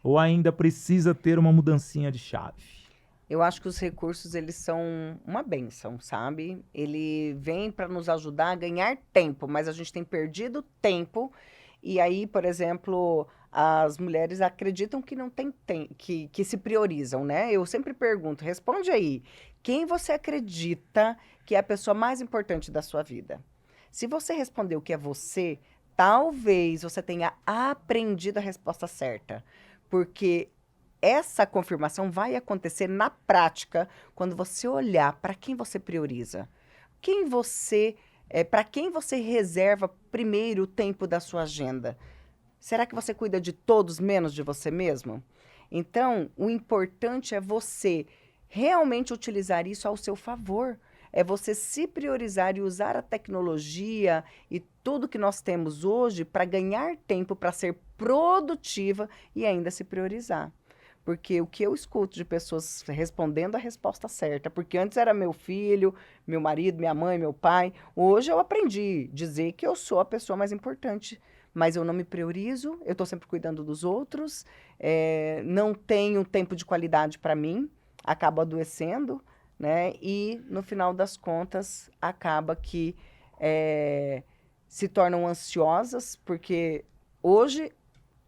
Ou ainda precisa ter uma mudancinha de chave? Eu acho que os recursos, eles são uma bênção, sabe? Ele vem para nos ajudar a ganhar tempo, mas a gente tem perdido tempo. E aí, por exemplo, as mulheres acreditam que não tem tempo, que se priorizam, né? Eu sempre pergunto, responde aí, quem você acredita que é a pessoa mais importante da sua vida? Se você respondeu que é você, talvez você tenha aprendido a resposta certa, porque essa confirmação vai acontecer na prática quando você olhar para quem você prioriza. Para quem você reserva primeiro o tempo da sua agenda? Será que você cuida de todos menos de você mesmo? Então, o importante é você realmente utilizar isso ao seu favor. É você se priorizar e usar a tecnologia e tudo que nós temos hoje para ganhar tempo, para ser produtiva e ainda se priorizar. Porque o que eu escuto de pessoas respondendo a resposta certa, porque antes era meu filho, meu marido, minha mãe, meu pai, hoje eu aprendi a dizer que eu sou a pessoa mais importante, mas eu não me priorizo, eu estou sempre cuidando dos outros, não tenho tempo de qualidade para mim, acabo adoecendo, né? E no final das contas acaba que se tornam ansiosas, porque hoje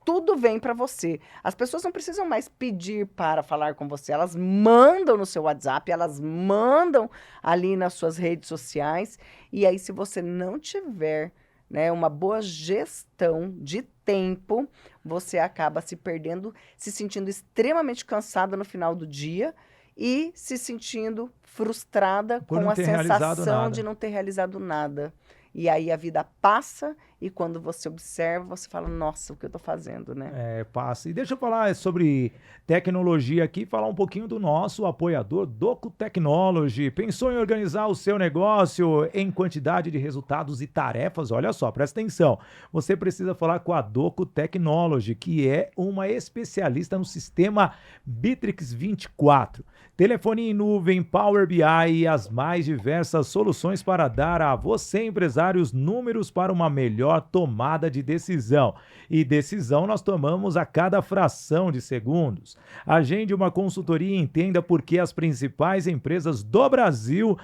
tudo vem para você. As pessoas não precisam mais pedir para falar com você, elas mandam no seu WhatsApp, elas mandam ali nas suas redes sociais. E aí, se você não tiver, né, uma boa gestão de tempo, você acaba se perdendo, se sentindo extremamente cansada no final do dia e se sentindo frustrada Por com não a ter realizado sensação nada. de não ter realizado nada. E aí a vida passa e quando você observa, você fala, nossa, o que eu tô fazendo, né? Passa. E deixa eu falar sobre tecnologia aqui, falar um pouquinho do nosso apoiador, Doco Technology. Pensou em organizar o seu negócio em quantidade de resultados e tarefas? Olha só, presta atenção. Você precisa falar com a Doco Technology, que é uma especialista no sistema Bitrix 24. Telefonia em nuvem, Power BI e as mais diversas soluções para dar a você, empresário, os números para uma melhor tomada de decisão. E decisão nós tomamos a cada fração de segundos. Agende uma consultoria e entenda por que as principais empresas do Brasil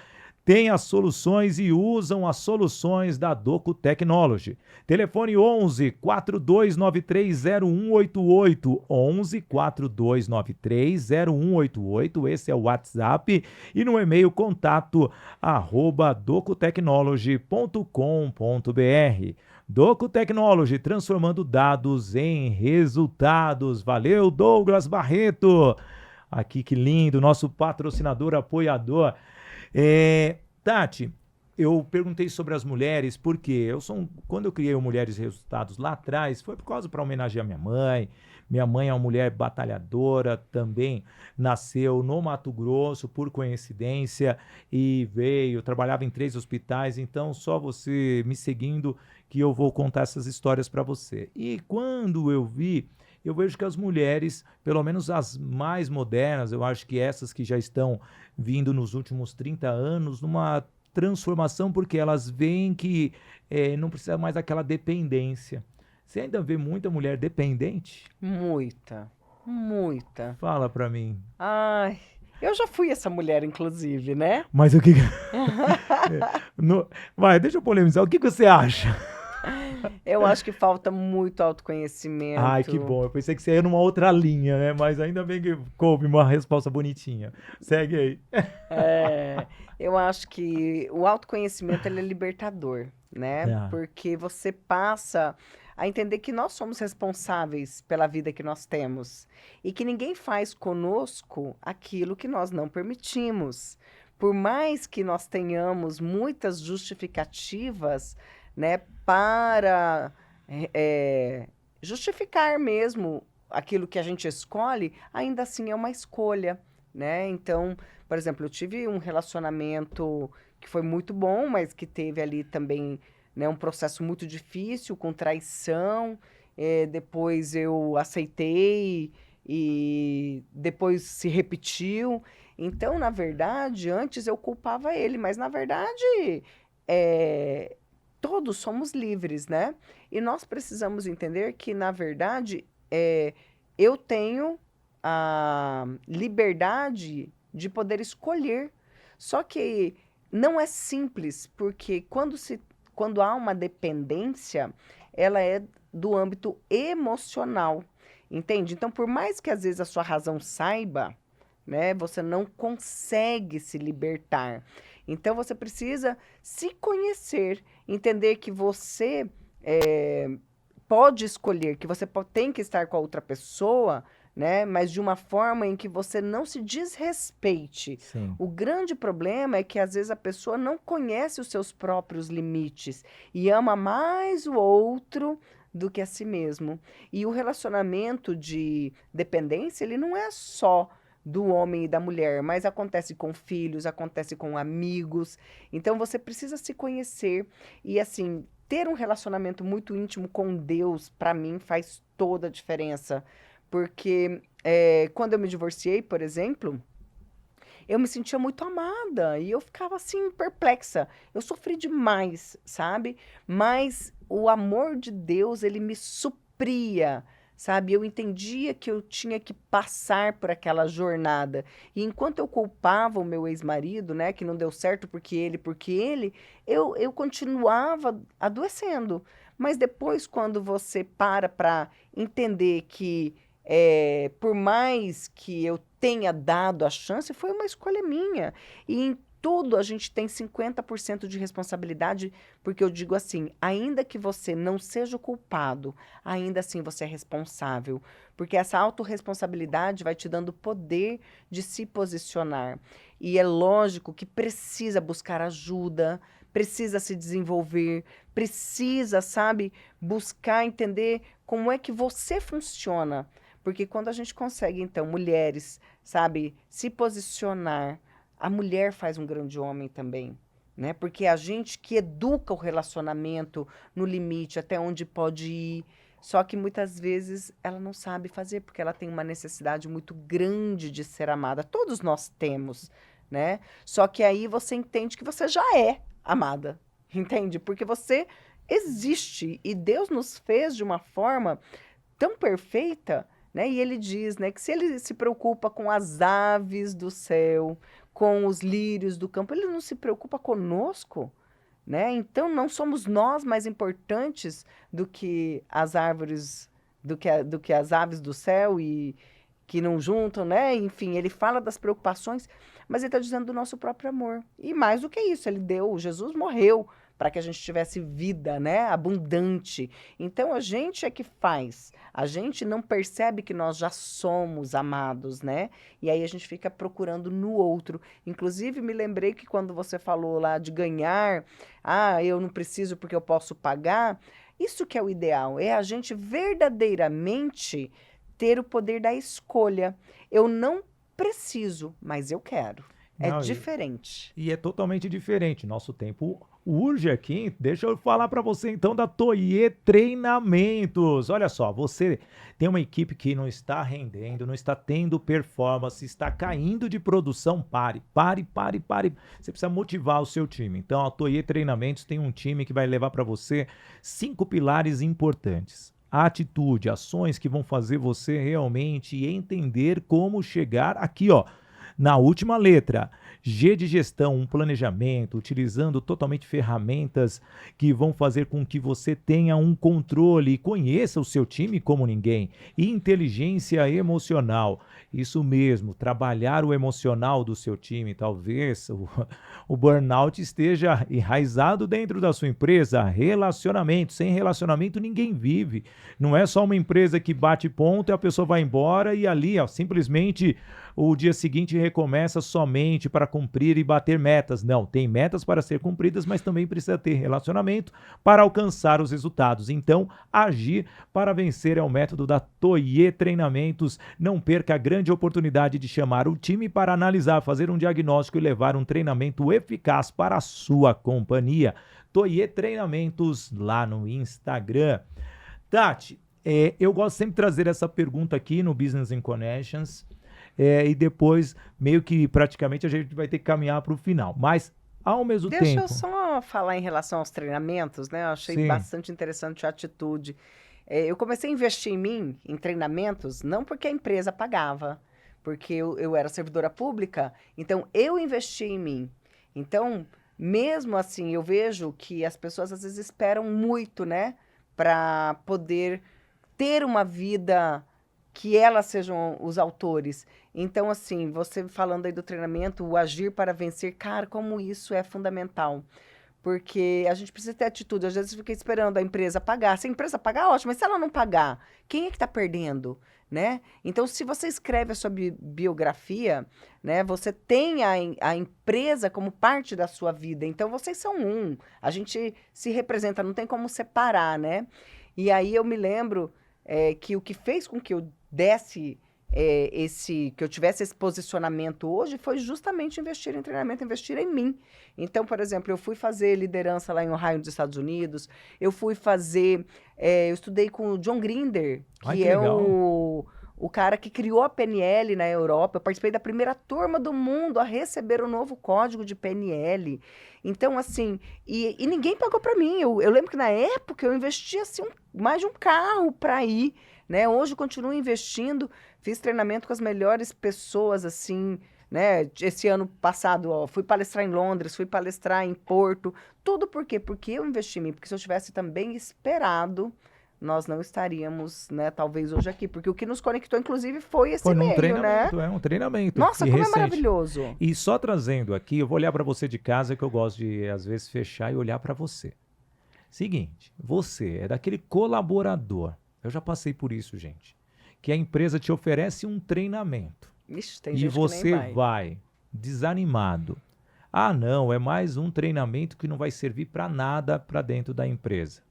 têm as soluções e usam as soluções da Doco Technology. Telefone 11 4293 0188, 11 4293 0188, esse é o WhatsApp, e no e-mail contato@docotechnology.com.br. Doco Technology, transformando dados em resultados. Valeu, Douglas Barreto. Aqui, que lindo, nosso patrocinador, apoiador. Tati, eu perguntei sobre as mulheres, porque quando eu criei o Mulheres e Resultados lá atrás, foi por causa para homenagear minha mãe. Minha mãe é uma mulher batalhadora, também nasceu no Mato Grosso, por coincidência, e trabalhava em 3 hospitais, então só você me seguindo que eu vou contar essas histórias para você. E quando eu vejo que as mulheres, pelo menos as mais modernas, eu acho que essas que já estão vindo nos últimos 30 anos, numa transformação, porque elas veem que não precisa mais daquela dependência. Você ainda vê muita mulher dependente? Muita, muita. Fala pra mim. Ai, eu já fui essa mulher, inclusive, né? Mas o que... Vai, deixa eu polemizar. O que você acha? Eu acho que falta muito Ai, que autoconhecimento. bom. Eu pensei que você ia numa outra linha, né? Mas ainda bem que coube uma resposta bonitinha. Segue aí. Eu acho que o autoconhecimento ele é libertador, né? Tá. Porque você passa a entender que nós somos responsáveis pela vida que nós temos e que ninguém faz conosco aquilo que nós não permitimos. Por mais que nós tenhamos muitas justificativas, né, para justificar mesmo aquilo que a gente escolhe, ainda assim é uma escolha, né? Então, por exemplo, eu tive um relacionamento que foi muito bom, mas que teve ali também, né, um processo muito difícil, com traição. Depois eu aceitei e depois se repetiu. Então, na verdade, antes eu culpava ele, mas na verdade, é, todos somos livres, né? E nós precisamos entender que, na verdade, eu tenho a liberdade de poder escolher. Só que não é simples, porque quando há uma dependência, ela é do âmbito emocional, entende? Então, por mais que às vezes a sua razão saiba, né, você não consegue se libertar. Então, você precisa se conhecer, entender que você pode escolher, que você tem que estar com a outra pessoa, né? Mas de uma forma em que você não se desrespeite. Sim. O grande problema é que às vezes a pessoa não conhece os seus próprios limites e ama mais o outro do que a si mesmo. E o relacionamento de dependência, ele não é só do homem e da mulher, mas acontece com filhos, acontece com amigos. Então você precisa se conhecer e assim, ter um relacionamento muito íntimo com Deus, para mim, faz toda a diferença. Porque quando eu me divorciei, por exemplo, eu me sentia muito amada e eu ficava assim, perplexa. Eu sofri demais, sabe? Mas o amor de Deus, ele me supria, sabe? Eu entendia que eu tinha que passar por aquela jornada. E enquanto eu culpava o meu ex-marido, né, que não deu certo porque ele, eu continuava adoecendo. Mas depois, quando você para entender que por mais que eu tenha dado a chance, foi uma escolha minha. E em tudo a gente tem 50% de responsabilidade, porque eu digo assim, ainda que você não seja o culpado, ainda assim você é responsável. Porque essa autorresponsabilidade vai te dando poder de se posicionar. E é lógico que precisa buscar ajuda, precisa se desenvolver, precisa, sabe, buscar entender como é que você funciona. Porque quando a gente consegue, então, mulheres, sabe, se posicionar, a mulher faz um grande homem também, né? Porque é a gente que educa o relacionamento no limite, até onde pode ir. Só que muitas vezes ela não sabe fazer, porque ela tem uma necessidade muito grande de ser amada. Todos nós temos, né? Só que aí você entende que você já é amada, entende? Porque você existe e Deus nos fez de uma forma tão perfeita, né? E ele diz, né, que se ele se preocupa com as aves do céu, com os lírios do campo, ele não se preocupa conosco, né? Então não somos nós mais importantes do que as árvores, do que as aves do céu e que não juntam, né? Enfim, ele fala das preocupações, mas ele está dizendo do nosso próprio amor. E mais do que isso, ele deu, Jesus morreu para que a gente tivesse vida, né? Abundante. Então a gente é que faz. A gente não percebe que nós já somos amados, né? E aí a gente fica procurando no outro. Inclusive, me lembrei que quando você falou lá de ganhar, eu não preciso porque eu posso pagar. Isso que é o ideal, é a gente verdadeiramente ter o poder da escolha. Eu não preciso, mas eu quero. É Não, diferente. e é totalmente diferente. Nosso tempo urge aqui. Deixa eu falar para você então da Toye Treinamentos. Olha só, você tem uma equipe que não está rendendo, não está tendo performance, está caindo de produção. Pare, pare, pare, pare. Você precisa motivar o seu time. Então, a Toye Treinamentos tem um time que vai levar para você 5 pilares importantes. A atitude, ações que vão fazer você realmente entender como chegar aqui, ó, na última letra. G de gestão, um planejamento, utilizando totalmente ferramentas que vão fazer com que você tenha um controle e conheça o seu time como ninguém. E inteligência emocional, isso mesmo, trabalhar o emocional do seu time. Talvez o burnout esteja enraizado dentro da sua empresa. Relacionamento, sem relacionamento ninguém vive. Não é só uma empresa que bate ponto e a pessoa vai embora e ali, ó, simplesmente o dia seguinte recomeça somente para cumprir e bater metas. Não, tem metas para ser cumpridas, mas também precisa ter relacionamento para alcançar os resultados. Então, agir para vencer é o método da Toye Treinamentos. Não perca a grande oportunidade de chamar o time para analisar, fazer um diagnóstico e levar um treinamento eficaz para a sua companhia. Toye Treinamentos lá no Instagram. Tati, eu gosto sempre de trazer essa pergunta aqui no Business in Connections. E depois, meio que praticamente a gente vai ter que caminhar para o final. Mas, ao mesmo Deixa eu tempo. só falar em relação aos treinamentos, né? Eu achei Sim, bastante interessante a atitude. Eu comecei a investir em mim, em treinamentos, não porque a empresa pagava, porque eu era servidora pública, então eu investi em mim. Então, mesmo assim, eu vejo que as pessoas às vezes esperam muito, né? Para poder ter uma vida que elas sejam os autores. Então, assim, você falando aí do treinamento, o agir para vencer, cara, como isso é fundamental. Porque a gente precisa ter atitude. Às vezes fica esperando a empresa pagar. Se a empresa pagar, ótimo, mas se ela não pagar, quem é que está perdendo? Né? Então, se você escreve a sua biografia, né, você tem a empresa como parte da sua vida. Então, vocês são um. A gente se representa, não tem como separar, né? E aí eu me lembro que o que fez com que eu desse que eu tivesse esse posicionamento hoje foi justamente investir em treinamento, investir em mim. Então, por exemplo, eu fui fazer liderança lá em Ohio, nos Estados Unidos, eu fui fazer, eu estudei com o John Grinder, ai que que é legal. o cara que criou a PNL na Europa. Eu participei da primeira turma do mundo a receber o novo código de PNL. Então, assim, e ninguém pagou para mim. Eu lembro que na época eu investi assim, mais de um carro para ir, né? Hoje eu continuo investindo, fiz treinamento com as melhores pessoas, assim, né? Esse ano passado, ó, fui palestrar em Londres, fui palestrar em Porto. Tudo por quê? Porque eu investi em mim. Porque se eu tivesse também esperado, nós não estaríamos, né, talvez hoje aqui. Porque o que nos conectou, inclusive, foi esse Foi num e-mail, né? treinamento, um treinamento. Nossa, E como é recente. maravilhoso. E só trazendo aqui, eu vou olhar para você de casa, que eu gosto de, às vezes, fechar e olhar para você. Seguinte, você é daquele colaborador. Eu já passei por isso, gente. Que a empresa te oferece um treinamento. Ixi, tem E gente que nem você vai. vai desanimado. Ah, não, é mais um treinamento que não vai servir para nada para dentro da empresa.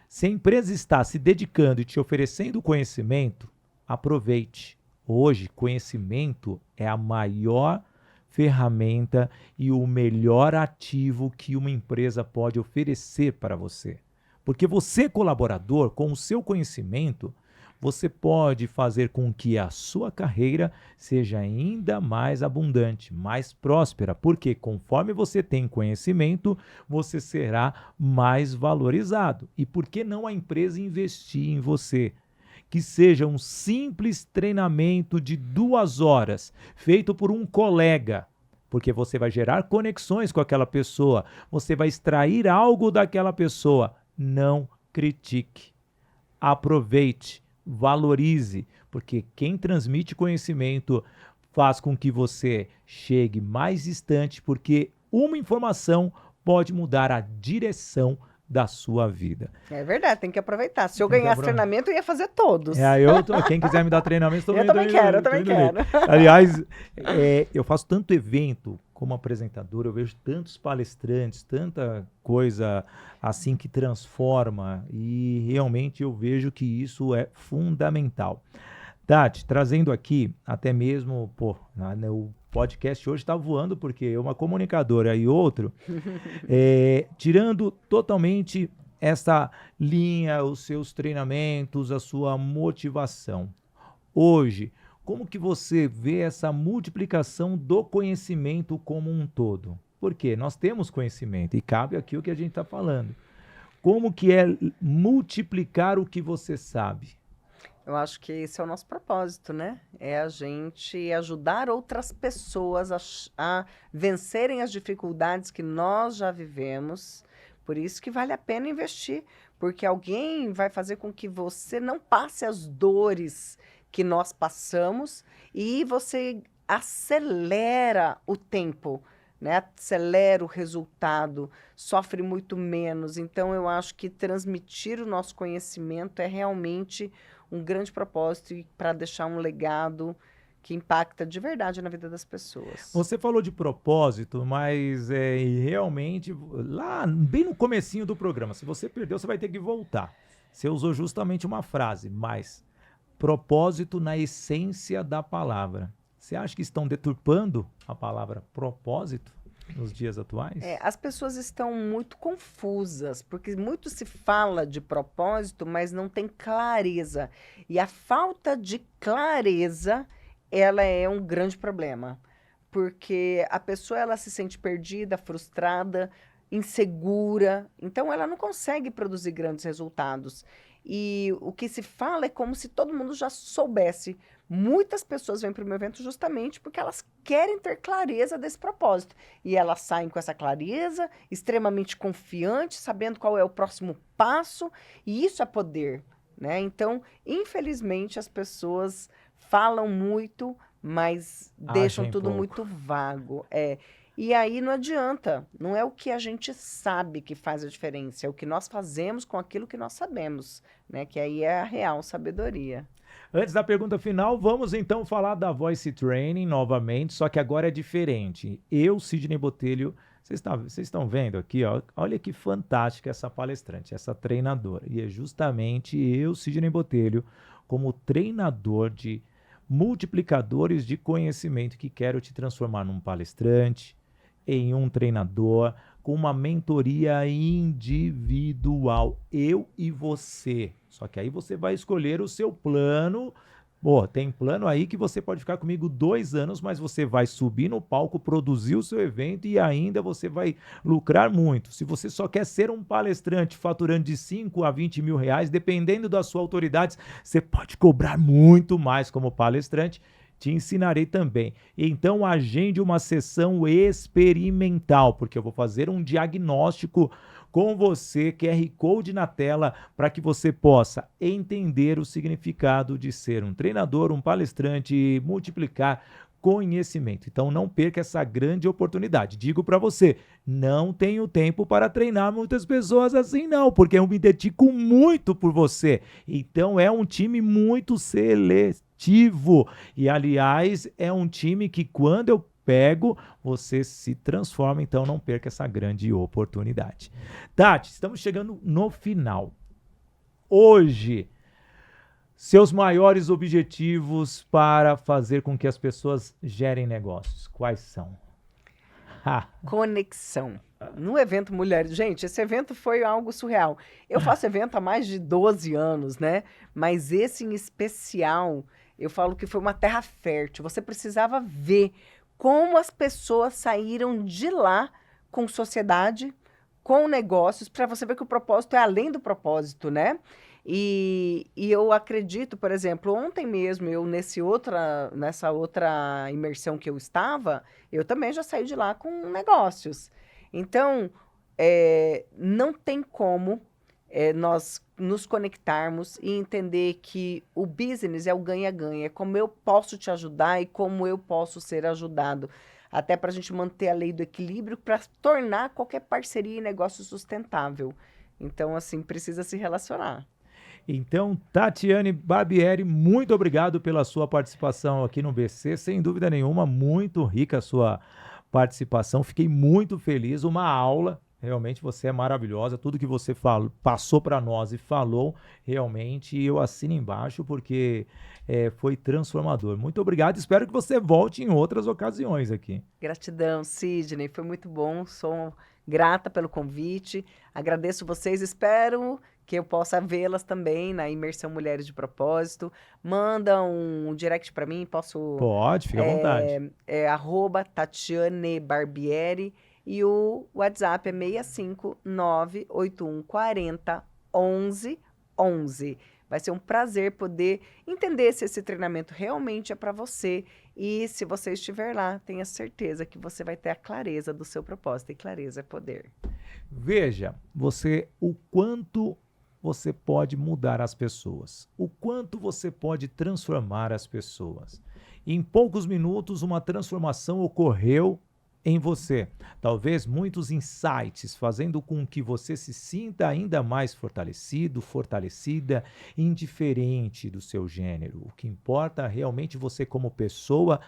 Se a empresa está se dedicando e te oferecendo conhecimento, aproveite. Hoje, conhecimento é a maior ferramenta e o melhor ativo que uma empresa pode oferecer para você. Porque você, colaborador, com o seu conhecimento, você pode fazer com que a sua carreira seja ainda mais abundante, mais próspera, porque conforme você tem conhecimento, você será mais valorizado. E por que não a empresa investir em você? Que seja um simples treinamento de 2 horas, feito por um colega, porque você vai gerar conexões com aquela pessoa, você vai extrair algo daquela pessoa. Não critique, aproveite, valorize, porque quem transmite conhecimento faz com que você chegue mais distante, porque uma informação pode mudar a direção da sua vida. É verdade, tem que aproveitar. Se eu Tem que ganhasse aproveitar. treinamento, eu ia fazer todos. Quem quiser me dar treinamento, estou Eu também quero, eu também quero. Aliás, eu faço tanto evento como apresentador, eu vejo tantos palestrantes, tanta coisa assim que transforma, e realmente eu vejo que isso é fundamental. Tati, trazendo aqui, até mesmo, o podcast hoje está voando, porque uma comunicadora e outro, tirando totalmente essa linha, os seus treinamentos, a sua motivação. Hoje, como que você vê essa multiplicação do conhecimento como um todo? Porque nós temos conhecimento e cabe aqui o que a gente está falando. Como que é multiplicar o que você sabe? Eu acho que esse é o nosso propósito, né? É a gente ajudar outras pessoas a vencerem as dificuldades que nós já vivemos. Por isso que vale a pena investir, porque alguém vai fazer com que você não passe as dores que nós passamos e você acelera o tempo, né? Acelera o resultado, sofre muito menos. Então, eu acho que transmitir o nosso conhecimento é realmente um grande propósito para deixar um legado que impacta de verdade na vida das pessoas. Você falou de propósito, mas realmente, lá bem no comecinho do programa, se você perdeu, você vai ter que voltar. Você usou justamente uma frase, mas propósito na essência da palavra. Você acha que estão deturpando a palavra propósito nos dias atuais? As pessoas estão muito confusas, porque muito se fala de propósito, mas não tem clareza. E a falta de clareza, ela é um grande problema, porque a pessoa ela se sente perdida, frustrada, insegura, então ela não consegue produzir grandes resultados. E o que se fala é como se todo mundo já soubesse. Muitas pessoas vêm para o meu evento justamente porque elas querem ter clareza desse propósito. E elas saem com essa clareza, extremamente confiantes, sabendo qual é o próximo passo, e isso é poder, né? Então, infelizmente, as pessoas falam muito, mas deixam tudo muito vago. E aí não adianta, não é o que a gente sabe que faz a diferença, é o que nós fazemos com aquilo que nós sabemos, né? Que aí é a real sabedoria. Antes da pergunta final, vamos então falar da Voice Training novamente, só que agora é diferente. Eu, Sidney Botelho, vocês estão vendo aqui, ó, olha que fantástica essa palestrante, essa treinadora. E é justamente eu, Sidney Botelho, como treinador de multiplicadores de conhecimento, que quero te transformar num palestrante, em um treinador, com uma mentoria individual, eu e você. Só que aí você vai escolher o seu plano. Tem plano aí que você pode ficar comigo 2 anos, mas você vai subir no palco, produzir o seu evento e ainda você vai lucrar muito. Se você só quer ser um palestrante faturando de 5 a 20 mil reais, dependendo da sua autoridade, você pode cobrar muito mais como palestrante. Te ensinarei também. Então, agende uma sessão experimental, porque eu vou fazer um diagnóstico com você, QR Code na tela, para que você possa entender o significado de ser um treinador, um palestrante e multiplicar conhecimento. Então, não perca essa grande oportunidade. Digo para você, não tenho tempo para treinar muitas pessoas assim não, porque eu me dedico muito por você. Então, é um time muito seletivo. E, aliás, é um time que quando eu pego, você se transforma, então não perca essa grande oportunidade. Tati, estamos chegando no final. Hoje, seus maiores objetivos para fazer com que as pessoas gerem negócios, quais são? Conexão. No evento Mulheres. Gente, esse evento foi algo surreal. Eu faço evento há mais de 12 anos, né? Mas esse em especial, eu falo que foi uma terra fértil. Você precisava ver como as pessoas saíram de lá com sociedade, com negócios, para você ver que o propósito é além do propósito, né? E eu acredito, por exemplo, ontem mesmo, nessa outra imersão que eu estava, eu também já saí de lá com negócios. Então, não tem como nós nos conectarmos e entender que o business é o ganha-ganha, é como eu posso te ajudar e como eu posso ser ajudado. Até para a gente manter a lei do equilíbrio, para tornar qualquer parceria e negócio sustentável. Então, assim, precisa se relacionar. Então, Tatiane Barbieri, muito obrigado pela sua participação aqui no BC. Sem dúvida nenhuma, muito rica a sua participação. Fiquei muito feliz. Uma aula. Realmente você é maravilhosa. Tudo que você passou para nós e falou, realmente eu assino embaixo porque foi transformador. Muito obrigado. Espero que você volte em outras ocasiões aqui. Gratidão, Sidney. Foi muito bom. Sou grata pelo convite. Agradeço vocês. Espero que eu possa vê-las também na imersão Mulheres de Propósito. Manda um direct para mim. Pode, fica à vontade. @Tatiane Barbieri e o WhatsApp é 65981401111. Vai ser um prazer poder entender se esse treinamento realmente é para você. E se você estiver lá, tenha certeza que você vai ter a clareza do seu propósito. E clareza é poder. Veja, o quanto você pode mudar as pessoas, o quanto você pode transformar as pessoas. Em poucos minutos, uma transformação ocorreu em você. Talvez muitos insights, fazendo com que você se sinta ainda mais fortalecido, fortalecida, indiferente do seu gênero. O que importa realmente você como pessoa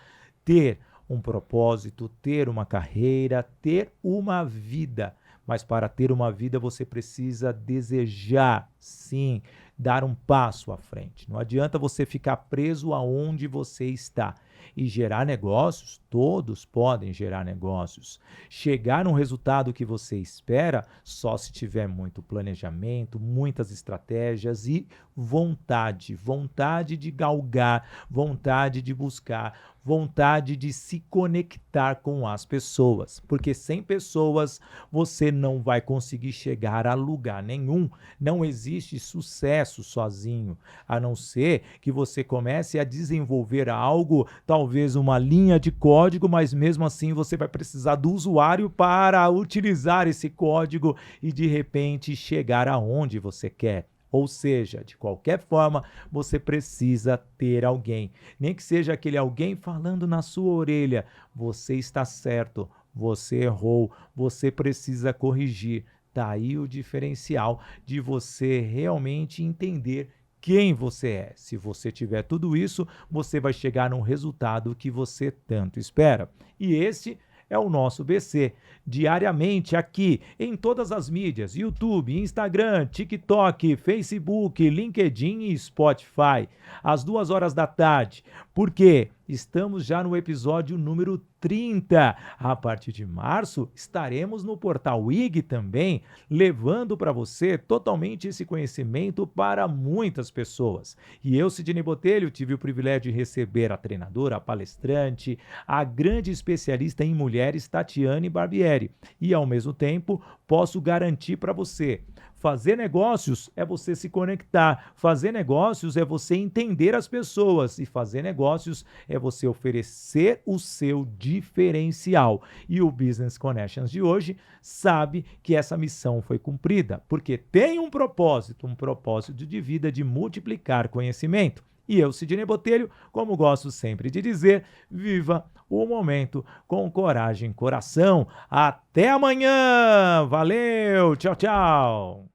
ter um propósito, ter uma carreira, ter uma vida. Mas para ter uma vida você precisa desejar, sim, dar um passo à frente. Não adianta você ficar preso aonde você está. E gerar negócios, todos podem gerar negócios. Chegar no resultado que você espera só se tiver muito planejamento, muitas estratégias e vontade. Vontade de galgar, vontade de buscar, vontade de se conectar com as pessoas. Porque sem pessoas você não vai conseguir chegar a lugar nenhum. Não existe sucesso sozinho, a não ser que você comece a desenvolver algo, talvez uma linha de código, mas mesmo assim você vai precisar do usuário para utilizar esse código e de repente chegar aonde você quer. Ou seja, de qualquer forma, você precisa ter alguém. Nem que seja aquele alguém falando na sua orelha. Você está certo, você errou, você precisa corrigir. Daí o diferencial de você realmente entender quem você é. Se você tiver tudo isso, você vai chegar num resultado que você tanto espera. E esse é o nosso BC, diariamente aqui em todas as mídias, YouTube, Instagram, TikTok, Facebook, LinkedIn e Spotify, às 2 horas da tarde. Por quê? Estamos já no episódio número 30. A partir de março, estaremos no Portal IG também, levando para você totalmente esse conhecimento para muitas pessoas. E eu, Sidney Botelho, tive o privilégio de receber a treinadora, a palestrante, a grande especialista em mulheres, Tatiane Barbieri. E, ao mesmo tempo, posso garantir para você, fazer negócios é você se conectar, fazer negócios é você entender as pessoas e fazer negócios é você oferecer o seu diferencial. E o Business Connections de hoje sabe que essa missão foi cumprida, porque tem um propósito de vida de multiplicar conhecimento. E eu, Sidney Botelho, como gosto sempre de dizer, viva o momento com coragem e coração. Até amanhã! Valeu! Tchau, tchau!